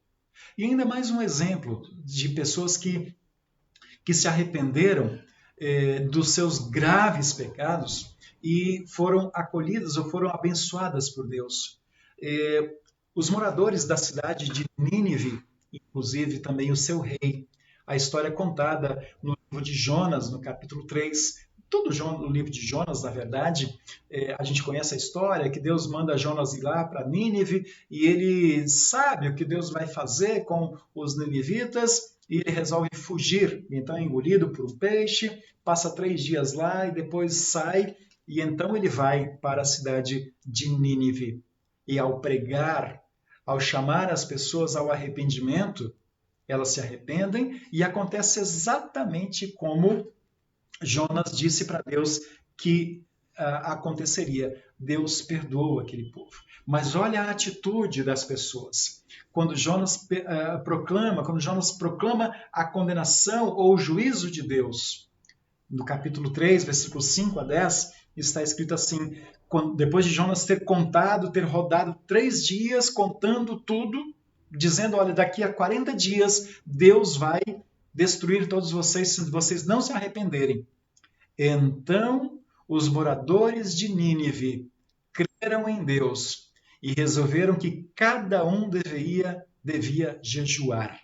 S1: E ainda mais um exemplo de pessoas que se arrependeram dos seus graves pecados e foram acolhidas ou foram abençoadas por Deus. Os moradores da cidade de Nínive, inclusive também o seu rei, a história contada no livro de Jonas, no capítulo 3, todo o livro de Jonas, na verdade, a gente conhece a história que Deus manda Jonas ir lá para Nínive e ele sabe o que Deus vai fazer com os ninivitas e ele resolve fugir. Então é engolido por um peixe, passa 3 dias lá e depois sai e então ele vai para a cidade de Nínive. E ao pregar, ao chamar as pessoas ao arrependimento, elas se arrependem e acontece exatamente como Jonas disse para Deus que aconteceria. Deus perdoa aquele povo. Mas olha a atitude das pessoas. Quando Jonas proclama a condenação ou o juízo de Deus, no capítulo 3, versículos 5 a 10, está escrito assim: depois de Jonas ter rodado 3 dias contando tudo, dizendo, olha, daqui a 40 dias Deus vai destruir todos vocês se vocês não se arrependerem. Então os moradores de Nínive creram em Deus e resolveram que cada um devia jejuar.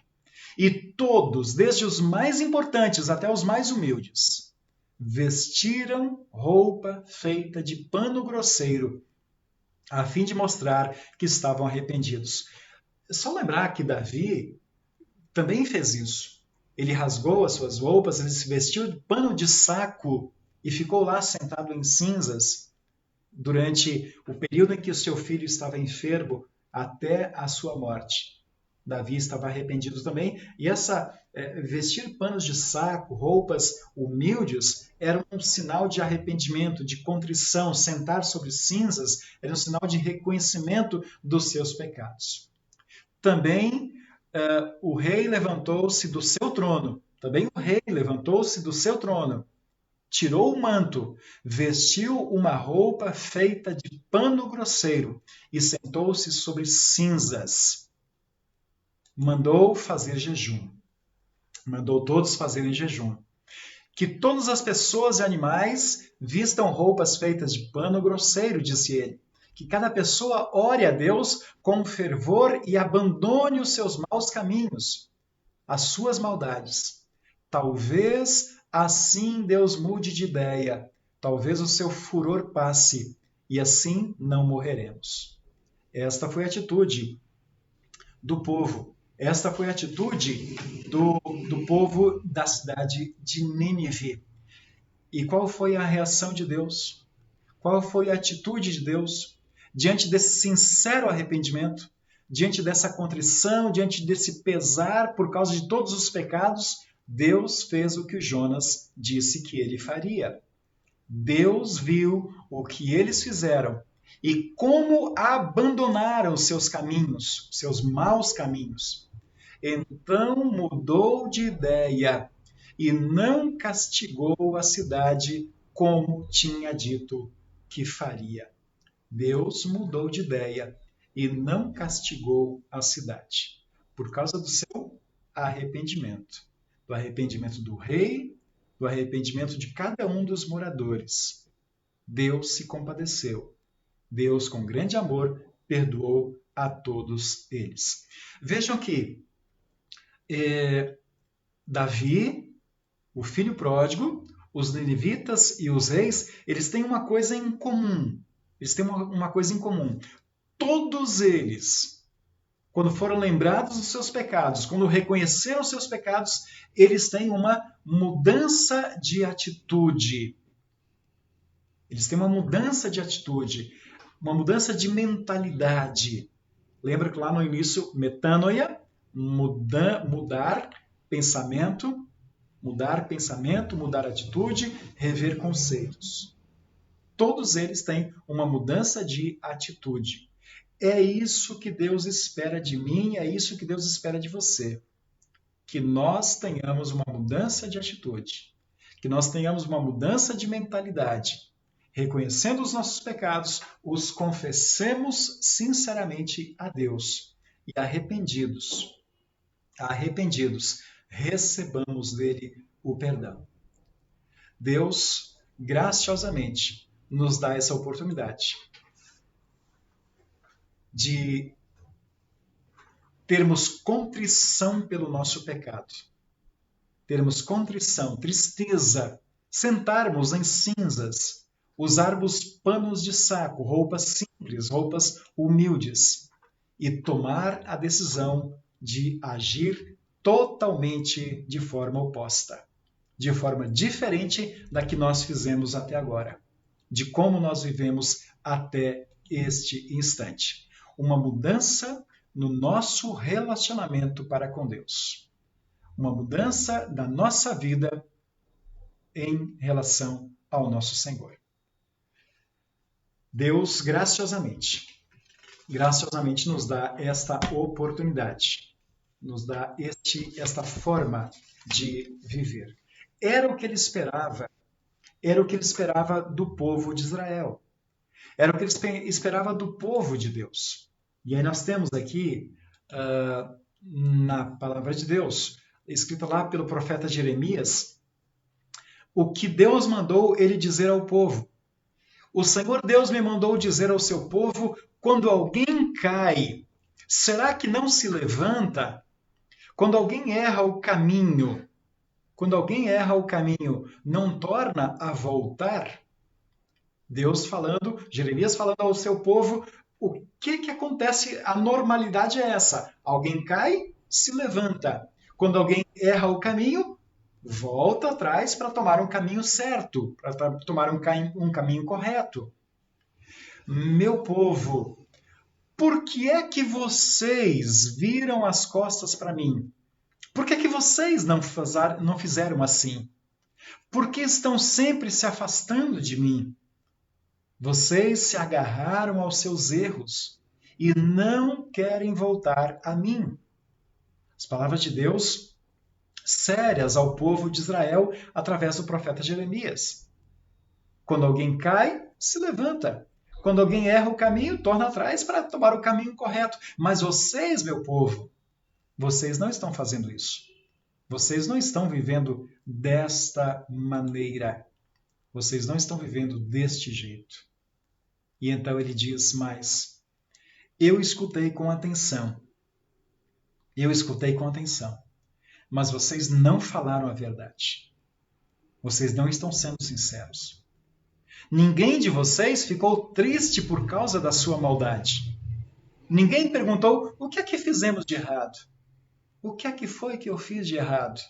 S1: E todos, desde os mais importantes até os mais humildes, vestiram roupa feita de pano grosseiro, a fim de mostrar que estavam arrependidos. É só lembrar que Davi também fez isso. Ele rasgou as suas roupas, ele se vestiu de pano de saco e ficou lá sentado em cinzas durante o período em que o seu filho estava enfermo até a sua morte. Davi estava arrependido também, e vestir panos de saco, roupas humildes, era um sinal de arrependimento, de contrição. Sentar sobre cinzas era um sinal de reconhecimento dos seus pecados. Também o rei levantou-se do seu trono. Tirou o manto, vestiu uma roupa feita de pano grosseiro e sentou-se sobre cinzas. Mandou fazer jejum. Mandou todos fazerem jejum. Que todas as pessoas e animais vistam roupas feitas de pano grosseiro, disse ele. Que cada pessoa ore a Deus com fervor e abandone os seus maus caminhos, as suas maldades. Talvez assim Deus mude de ideia, talvez o seu furor passe, e assim não morreremos. Esta foi a atitude do povo. Esta foi a atitude do povo da cidade de Nínive. E qual foi a reação de Deus? Qual foi a atitude de Deus diante desse sincero arrependimento, diante dessa contrição, diante desse pesar por causa de todos os pecados? Deus fez o que Jonas disse que ele faria. Deus viu o que eles fizeram e como abandonaram seus caminhos, seus maus caminhos. Então mudou de ideia e não castigou a cidade como tinha dito que faria. Deus mudou de ideia e não castigou a cidade, por causa do seu arrependimento. Do arrependimento do rei, do arrependimento de cada um dos moradores. Deus se compadeceu. Deus, com grande amor, perdoou a todos eles. Vejam que Davi, o filho pródigo, os ninivitas e os reis, eles têm uma coisa em comum. Eles têm uma coisa em comum. Todos eles, quando foram lembrados dos seus pecados, quando reconheceram os seus pecados, eles têm uma mudança de atitude. Eles têm uma mudança de atitude, uma mudança de mentalidade. Lembra que lá no início, metanoia, mudar pensamento, mudar atitude, rever conceitos. Todos eles têm uma mudança de atitude. É isso que Deus espera de mim, é isso que Deus espera de você. Que nós tenhamos uma mudança de atitude, que nós tenhamos uma mudança de mentalidade. Reconhecendo os nossos pecados, os confessemos sinceramente a Deus. E arrependidos, recebamos dele o perdão. Deus, graciosamente, nos dá essa oportunidade de termos contrição pelo nosso pecado. Termos contrição, tristeza, sentarmos em cinzas, usarmos panos de saco, roupas simples, roupas humildes, e tomar a decisão de agir totalmente de forma oposta, de forma diferente da que nós fizemos até agora, de como nós vivemos até este instante. Uma mudança no nosso relacionamento para com Deus. Uma mudança da nossa vida em relação ao nosso Senhor. Deus graciosamente nos dá esta oportunidade, nos dá esta forma de viver. Era o que ele esperava do povo de Israel. Era o que ele esperava do povo de Deus. E aí nós temos aqui, na palavra de Deus, escrita lá pelo profeta Jeremias, o que Deus mandou ele dizer ao povo. O Senhor Deus me mandou dizer ao seu povo, quando alguém cai, será que não se levanta? Quando alguém erra o caminho, não torna a voltar? Deus falando, Jeremias falando ao seu povo, o que acontece? A normalidade é essa. Alguém cai, se levanta. Quando alguém erra o caminho, volta atrás para tomar um caminho certo, para tomar um caminho correto. Meu povo, por que é que vocês viram as costas para mim? Por que é que vocês não fizeram assim? Por que estão sempre se afastando de mim? Vocês se agarraram aos seus erros e não querem voltar a mim. As palavras de Deus sérias ao povo de Israel através do profeta Jeremias. Quando alguém cai, se levanta. Quando alguém erra o caminho, torna atrás para tomar o caminho correto. Mas vocês, meu povo, vocês não estão fazendo isso. Vocês não estão vivendo desta maneira. Vocês não estão vivendo deste jeito. E então ele diz mais, eu escutei com atenção, mas vocês não falaram a verdade. Vocês não estão sendo sinceros. Ninguém de vocês ficou triste por causa da sua maldade. Ninguém perguntou, o que é que fizemos de errado? O que é que foi que eu fiz de errado?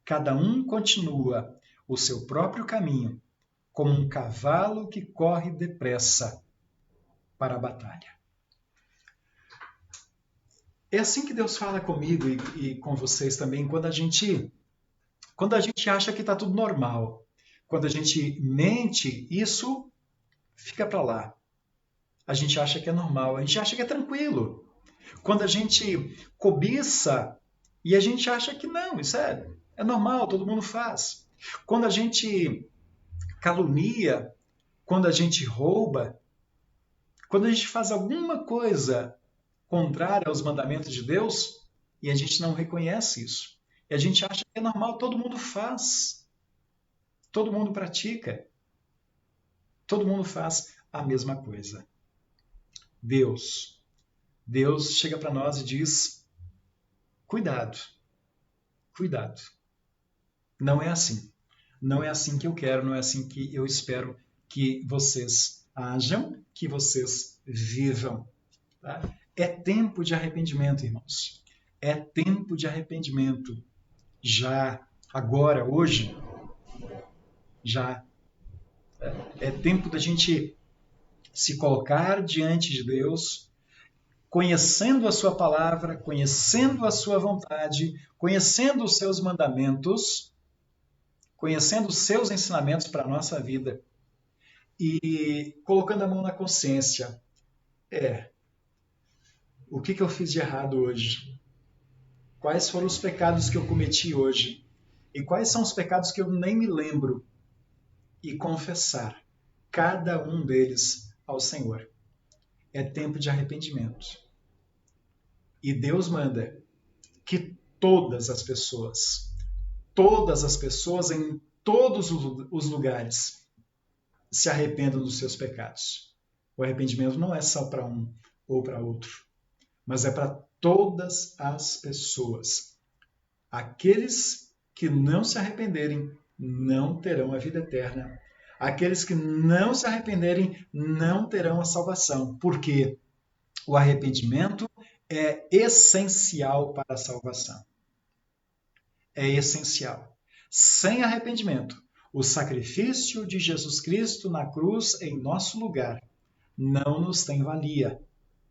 S1: Cada um continua o seu próprio caminho, como um cavalo que corre depressa para a batalha. É assim que Deus fala comigo e com vocês também, quando a gente acha que está tudo normal. Quando a gente mente, isso fica para lá. A gente acha que é normal, a gente acha que é tranquilo. Quando a gente cobiça e a gente acha que não, isso é normal, todo mundo faz. Quando a gente calunia, quando a gente rouba, quando a gente faz alguma coisa contrária aos mandamentos de Deus e a gente não reconhece isso. E a gente acha que é normal, todo mundo faz, todo mundo pratica, todo mundo faz a mesma coisa. Deus chega para nós e diz: cuidado, cuidado. Não é assim. Não é assim que eu quero, não é assim que eu espero que vocês ajam, que vocês vivam. Tá? É tempo de arrependimento, irmãos. É tempo de arrependimento. Já agora, hoje, já é tempo da gente se colocar diante de Deus, conhecendo a sua palavra, conhecendo a sua vontade, conhecendo os seus mandamentos, conhecendo os seus ensinamentos para a nossa vida e colocando a mão na consciência. O que eu fiz de errado hoje? Quais foram os pecados que eu cometi hoje? E quais são os pecados que eu nem me lembro? E confessar cada um deles ao Senhor. É tempo de arrependimento. E Deus manda que todas as pessoas em todos os lugares se arrependam dos seus pecados. O arrependimento não é só para um ou para outro, mas é para todas as pessoas. Aqueles que não se arrependerem não terão a vida eterna. Aqueles que não se arrependerem não terão a salvação. Porque o arrependimento é essencial para a salvação. É essencial. Sem arrependimento, o sacrifício de Jesus Cristo na cruz em nosso lugar não nos tem valia.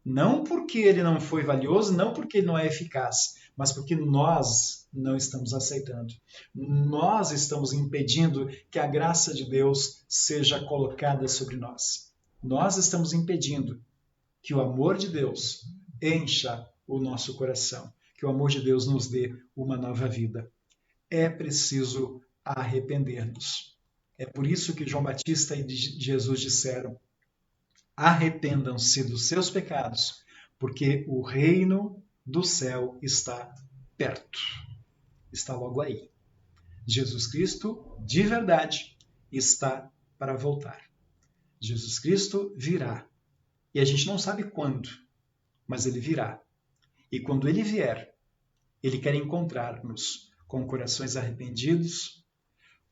S1: Não porque ele não foi valioso, não porque ele não é eficaz, mas porque nós não estamos aceitando. Nós estamos impedindo que a graça de Deus seja colocada sobre nós. Nós estamos impedindo que o amor de Deus encha o nosso coração, que o amor de Deus nos dê uma nova vida. É preciso arrepender-nos. É por isso que João Batista e Jesus disseram: arrependam-se dos seus pecados, porque o reino do céu está perto. Está logo aí. Jesus Cristo, de verdade, está para voltar. Jesus Cristo virá. E a gente não sabe quando, mas ele virá. E quando ele vier, ele quer encontrar-nos com corações arrependidos,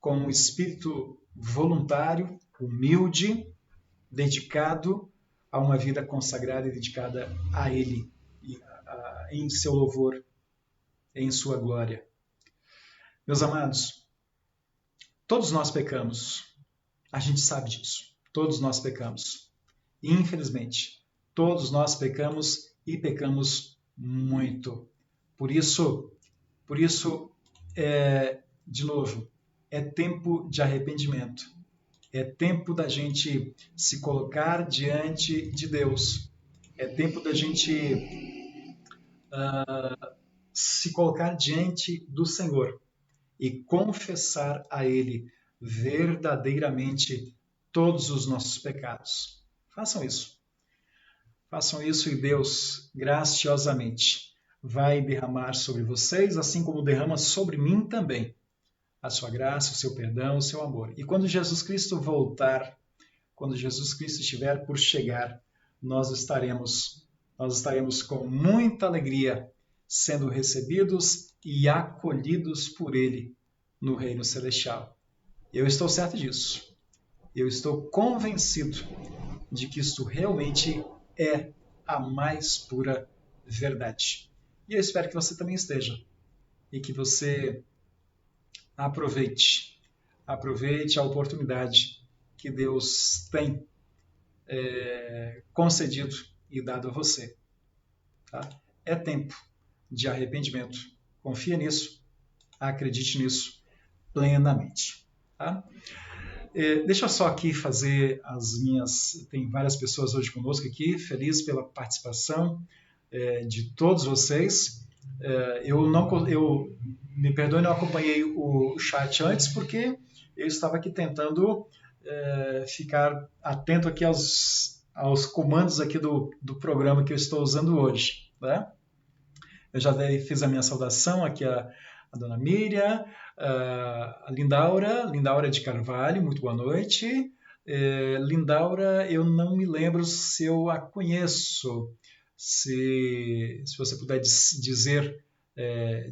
S1: com um espírito voluntário, humilde, dedicado a uma vida consagrada e dedicada a Ele, em seu louvor, em sua glória. Meus amados, todos nós pecamos. A gente sabe disso. Todos nós pecamos. Infelizmente, todos nós pecamos e pecamos muito. Por isso, de novo, é tempo de arrependimento. É tempo da gente se colocar diante de Deus. É tempo da gente se colocar diante do Senhor e confessar a Ele verdadeiramente todos os nossos pecados. Façam isso. Façam isso e Deus, graciosamente, vai derramar sobre vocês, assim como derrama sobre mim também, a sua graça, o seu perdão, o seu amor. E quando Jesus Cristo voltar, quando Jesus Cristo estiver por chegar, nós estaremos com muita alegria sendo recebidos e acolhidos por Ele no reino celestial. Eu estou certo disso. Eu estou convencido de que isto realmente é a mais pura verdade. E eu espero que você também esteja. E que você aproveite a oportunidade que Deus tem concedido e dado a você. Tá? É tempo de arrependimento. Confia nisso, acredite nisso plenamente. Tá? Deixa eu só aqui fazer as minhas... Tem várias pessoas hoje conosco aqui, feliz pela participação de todos vocês. Me perdoe, não acompanhei o chat antes, porque eu estava aqui tentando ficar atento aqui aos comandos aqui do programa que eu estou usando hoje, né? Eu já fiz a minha saudação aqui a dona Miriam, a Lindaura de Carvalho, muito boa noite. Lindaura, eu não me lembro se eu a conheço, se você puder dizer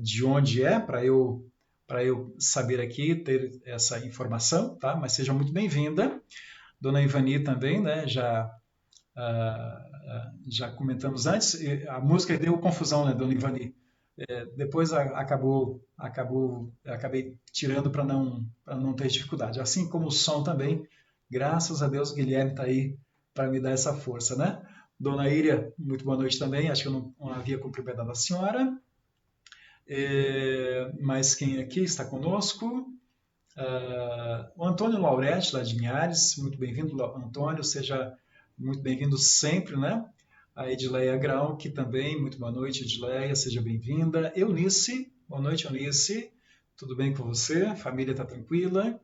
S1: de onde é, para eu saber aqui, ter essa informação, tá? Mas seja muito bem-vinda. Dona Ivani também, né? Já comentamos antes, a música deu confusão, né, Dona Ivani? Depois acabei tirando para não ter dificuldade. Assim como o som também, graças a Deus o Guilherme está aí para me dar essa força, né? Dona Íria, muito boa noite também, acho que eu não havia cumprimentado a senhora. Mas quem aqui está conosco? O Antônio Lauretti, lá de Linhares, muito bem-vindo, Antônio, seja muito bem-vindo sempre, né? A Edileia Grau, que também, muito boa noite, Edileia, seja bem-vinda. Eunice, boa noite, Eunice, tudo bem com você? A família está tranquila?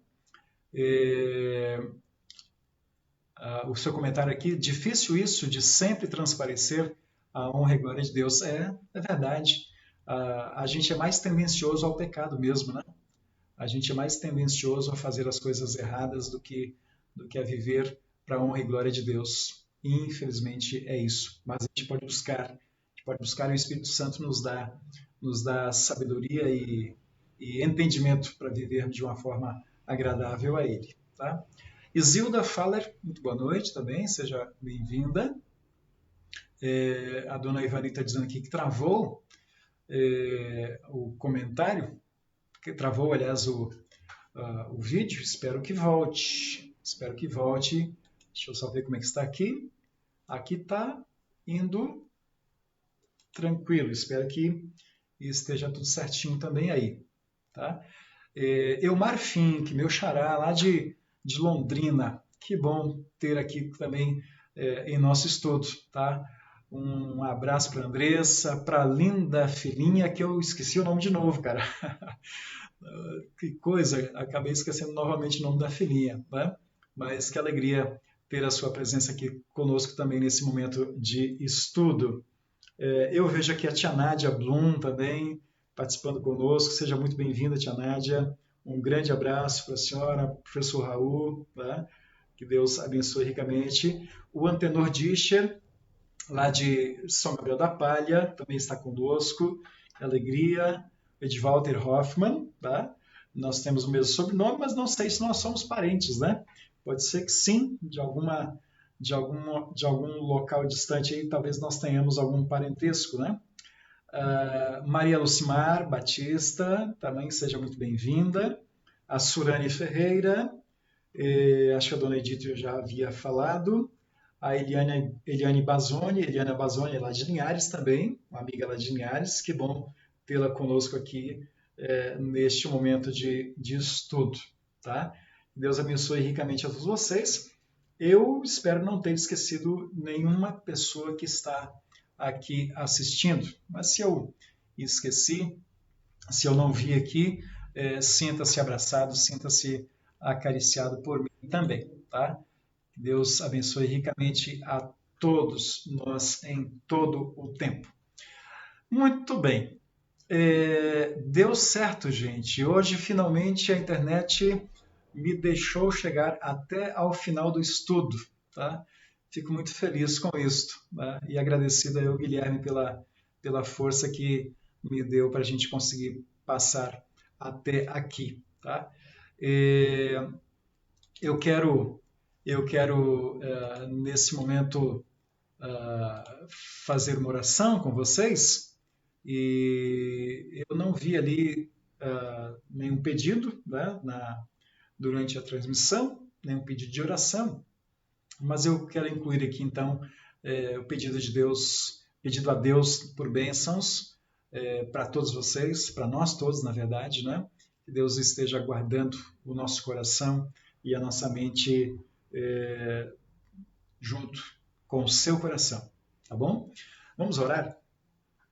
S1: O seu comentário aqui, difícil isso de sempre transparecer a honra e glória de Deus. É verdade. A gente é mais tendencioso ao pecado mesmo, né? A gente é mais tendencioso a fazer as coisas erradas do que a viver para a honra e glória de Deus. Infelizmente é isso. Mas a gente pode buscar e o Espírito Santo nos dá sabedoria e entendimento para viver de uma forma agradável a Ele. Tá? Isilda Faller, muito boa noite também, seja bem-vinda. A dona Ivani está dizendo aqui que travou o comentário, que travou, aliás, o vídeo. Espero que volte. Deixa eu só ver como é que está aqui. Aqui está indo tranquilo. Espero que esteja tudo certinho também aí. Tá? Eumar Fink, meu xará, lá de Londrina. Que bom ter aqui também em nosso estudo. Tá? Um abraço para a Andressa, para a linda filhinha, que eu esqueci o nome de novo, cara. Que coisa, acabei esquecendo novamente o nome da filhinha, né? Mas que alegria ter a sua presença aqui conosco também nesse momento de estudo. Eu vejo aqui a tia Nádia Blum também participando conosco. Seja muito bem-vinda, tia Nádia. Um grande abraço para a senhora, professor Raul, né? Que Deus abençoe ricamente. O Antenor Discher, lá de São Gabriel da Palha, também está conosco. Alegria. Edwalter Hoffmann, tá? Nós temos o mesmo sobrenome, mas não sei se nós somos parentes, né? Pode ser que sim, de algum local distante aí, talvez nós tenhamos algum parentesco, né? Maria Lucimar Batista, também seja muito bem-vinda. A Surane Ferreira, acho que a dona Edith eu já havia falado. A Eliane Bazzoni, lá de Linhares também, uma amiga lá de Linhares, que bom tê-la conosco aqui neste momento de estudo, tá? Deus abençoe ricamente a todos vocês. Eu espero não ter esquecido nenhuma pessoa que está aqui assistindo, mas se eu esqueci, se eu não vi aqui, sinta-se abraçado, sinta-se acariciado por mim também, tá? Deus abençoe ricamente a todos nós em todo o tempo. Muito bem. Deu certo, gente. Hoje, finalmente, a internet me deixou chegar até ao final do estudo. Tá? Fico muito feliz com isso. Tá? E agradecido ao Guilherme pela força que me deu para a gente conseguir passar até aqui. Tá? Eu quero nesse momento, fazer uma oração com vocês. E eu não vi ali nenhum pedido, né, durante a transmissão, nenhum pedido de oração, mas eu quero incluir aqui então o pedido a Deus por bênçãos para todos vocês, para nós todos, na verdade, né? Que Deus esteja guardando o nosso coração e a nossa mente junto com o seu coração, tá bom? Vamos orar?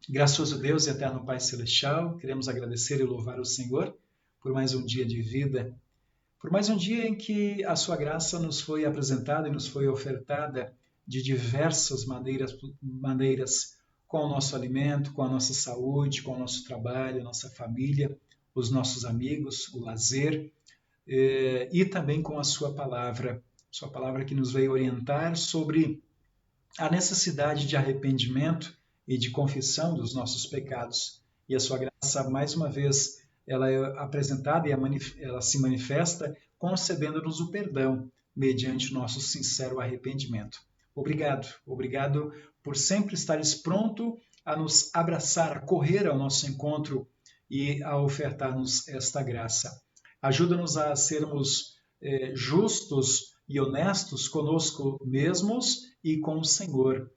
S1: Gracioso Deus e eterno Pai Celestial, queremos agradecer e louvar o Senhor por mais um dia de vida, por mais um dia em que a sua graça nos foi apresentada e nos foi ofertada de diversas maneiras, com o nosso alimento, com a nossa saúde, com o nosso trabalho, a nossa família, os nossos amigos, o lazer, e também com a sua palavra que nos veio orientar sobre a necessidade de arrependimento e de confissão dos nossos pecados. E a sua graça, mais uma vez, ela é apresentada e ela se manifesta concedendo-nos o perdão mediante o nosso sincero arrependimento. Obrigado por sempre estares pronto a nos abraçar, a correr ao nosso encontro e a ofertar-nos esta graça. Ajuda-nos a sermos justos e honestos conosco mesmos e com o Senhor,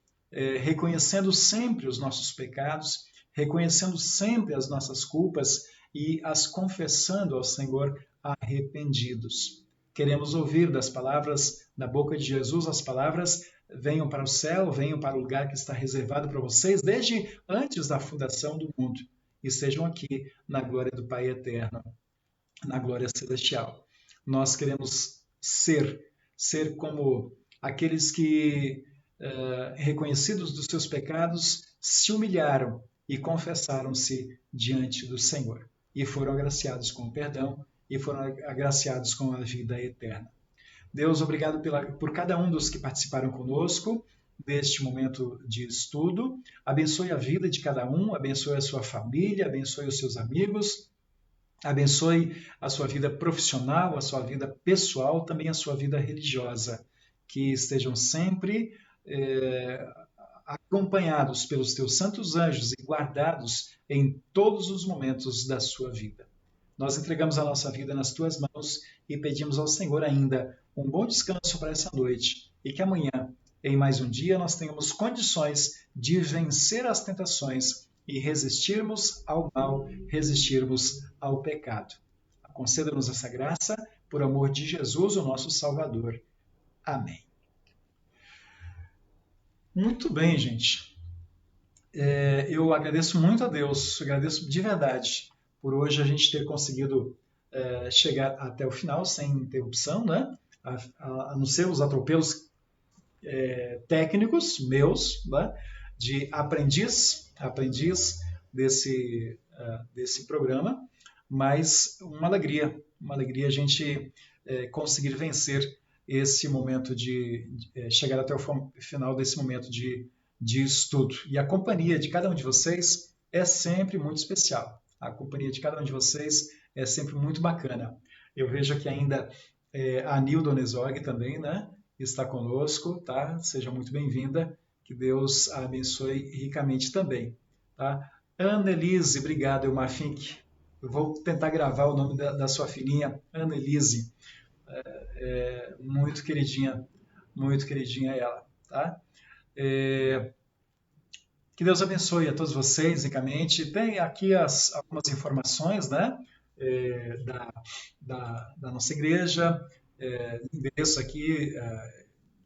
S1: reconhecendo sempre os nossos pecados, reconhecendo sempre as nossas culpas e as confessando ao Senhor arrependidos. Queremos ouvir das palavras da boca de Jesus as palavras: venham para o céu, venham para o lugar que está reservado para vocês desde antes da fundação do mundo, e estejam aqui na glória do Pai eterno, na glória celestial. Nós queremos ser como aqueles que, reconhecidos dos seus pecados, se humilharam e confessaram-se diante do Senhor, e foram agraciados com o perdão, e foram agraciados com a vida eterna. Deus, obrigado por cada um dos que participaram conosco deste momento de estudo. Abençoe a vida de cada um, abençoe a sua família, abençoe os seus amigos, abençoe a sua vida profissional, a sua vida pessoal, também a sua vida religiosa. Que estejam sempre acompanhados pelos teus santos anjos e guardados em todos os momentos da sua vida. Nós entregamos a nossa vida nas tuas mãos e pedimos ao Senhor ainda um bom descanso para essa noite e que amanhã, em mais um dia, nós tenhamos condições de vencer as tentações e resistirmos ao mal, resistirmos ao pecado. Conceda-nos essa graça, por amor de Jesus, o nosso Salvador. Amém. Muito bem, gente. Eu agradeço muito a Deus, agradeço de verdade por hoje a gente ter conseguido chegar até o final sem interrupção, né? A não ser os atropelos técnicos meus, né? De aprendiz desse programa, mas uma alegria a gente conseguir vencer esse momento de chegar até o final desse momento de estudo. E a companhia de cada um de vocês é sempre muito especial. A companhia de cada um de vocês é sempre muito bacana. Eu vejo aqui ainda a Nilda Onesorg também, né? Está conosco, tá? Seja muito bem-vinda. Que Deus a abençoe ricamente também, tá? Annelise, obrigado, Elmar Fink. Eu vou tentar gravar o nome da sua filhinha, Annelise. Muito queridinha ela, tá? Que Deus abençoe a todos vocês, ricamente. Tem aqui algumas informações, né? Da nossa igreja, endereço aqui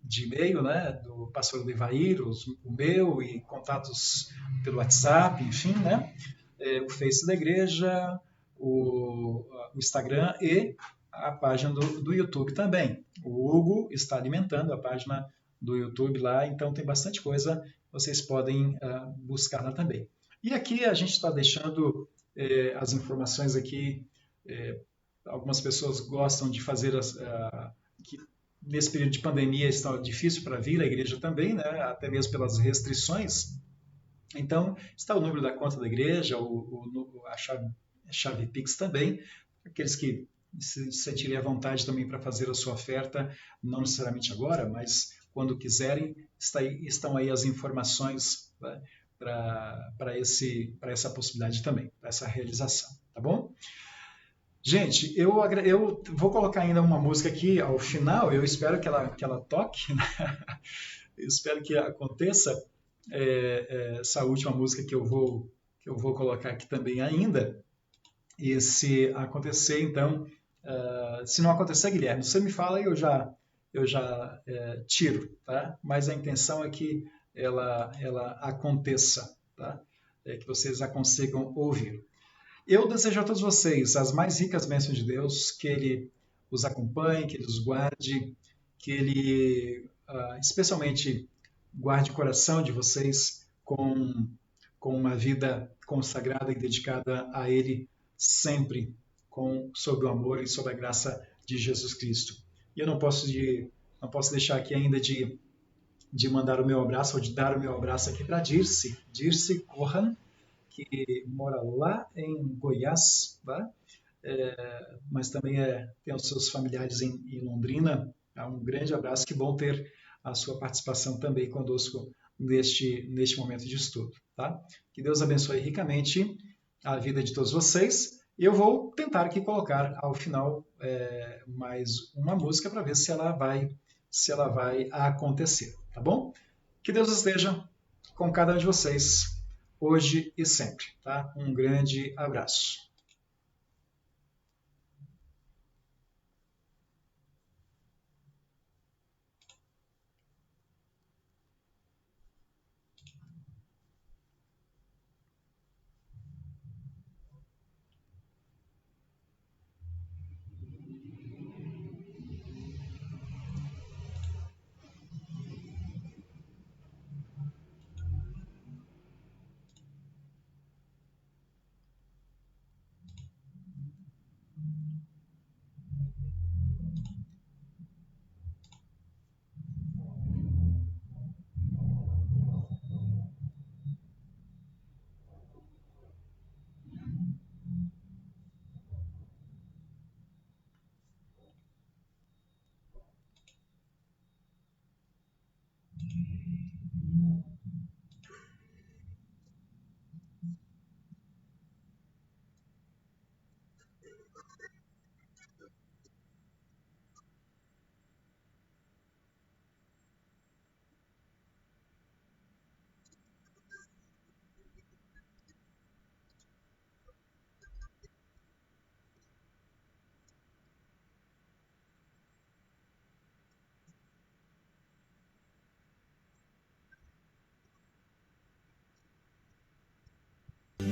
S1: de e-mail, né, do pastor Levair, o meu, e contatos pelo WhatsApp, enfim, né, o Face da igreja, o Instagram e a página do YouTube também. O Hugo está alimentando a página do YouTube lá, então tem bastante coisa, vocês podem buscar lá também. E aqui a gente está deixando as informações aqui. Algumas pessoas gostam de fazer que nesse período de pandemia está difícil para vir à igreja também, né? Até mesmo pelas restrições. Então, está o número da conta da igreja, a chave Pix também, aqueles que se sentirem à vontade também para fazer a sua oferta, não necessariamente agora, mas quando quiserem, estão aí as informações, né, para essa possibilidade também, para essa realização, tá bom? Gente, eu vou colocar ainda uma música aqui ao final, eu espero que ela toque, né? Eu espero que aconteça essa última música que eu vou colocar aqui também ainda, e se acontecer, então, se não acontecer, Guilherme, você me fala e eu já tiro, tá? Mas a intenção é que ela aconteça, tá? Que vocês a consigam ouvir. Eu desejo a todos vocês as mais ricas bênçãos de Deus, que Ele os acompanhe, que Ele os guarde, que Ele especialmente guarde o coração de vocês com uma vida consagrada e dedicada a Ele sempre, sob o amor e sob a graça de Jesus Cristo. E eu não posso deixar aqui ainda de mandar o meu abraço, ou de dar o meu abraço aqui para Dirce Corran, que mora lá em Goiás, tá? Mas também tem os seus familiares em Londrina. Um grande abraço, que bom ter a sua participação também conosco neste momento de estudo. Tá? Que Deus abençoe ricamente a vida de todos vocês. E eu vou tentar aqui colocar ao final mais uma música para ver se ela vai acontecer, tá bom? Que Deus esteja com cada um de vocês, hoje e sempre, tá? Um grande abraço.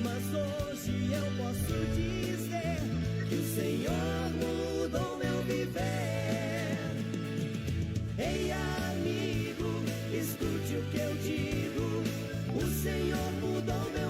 S2: Mas hoje eu posso dizer que o Senhor mudou meu viver. Ei, amigo, escute o que eu digo: o Senhor mudou meu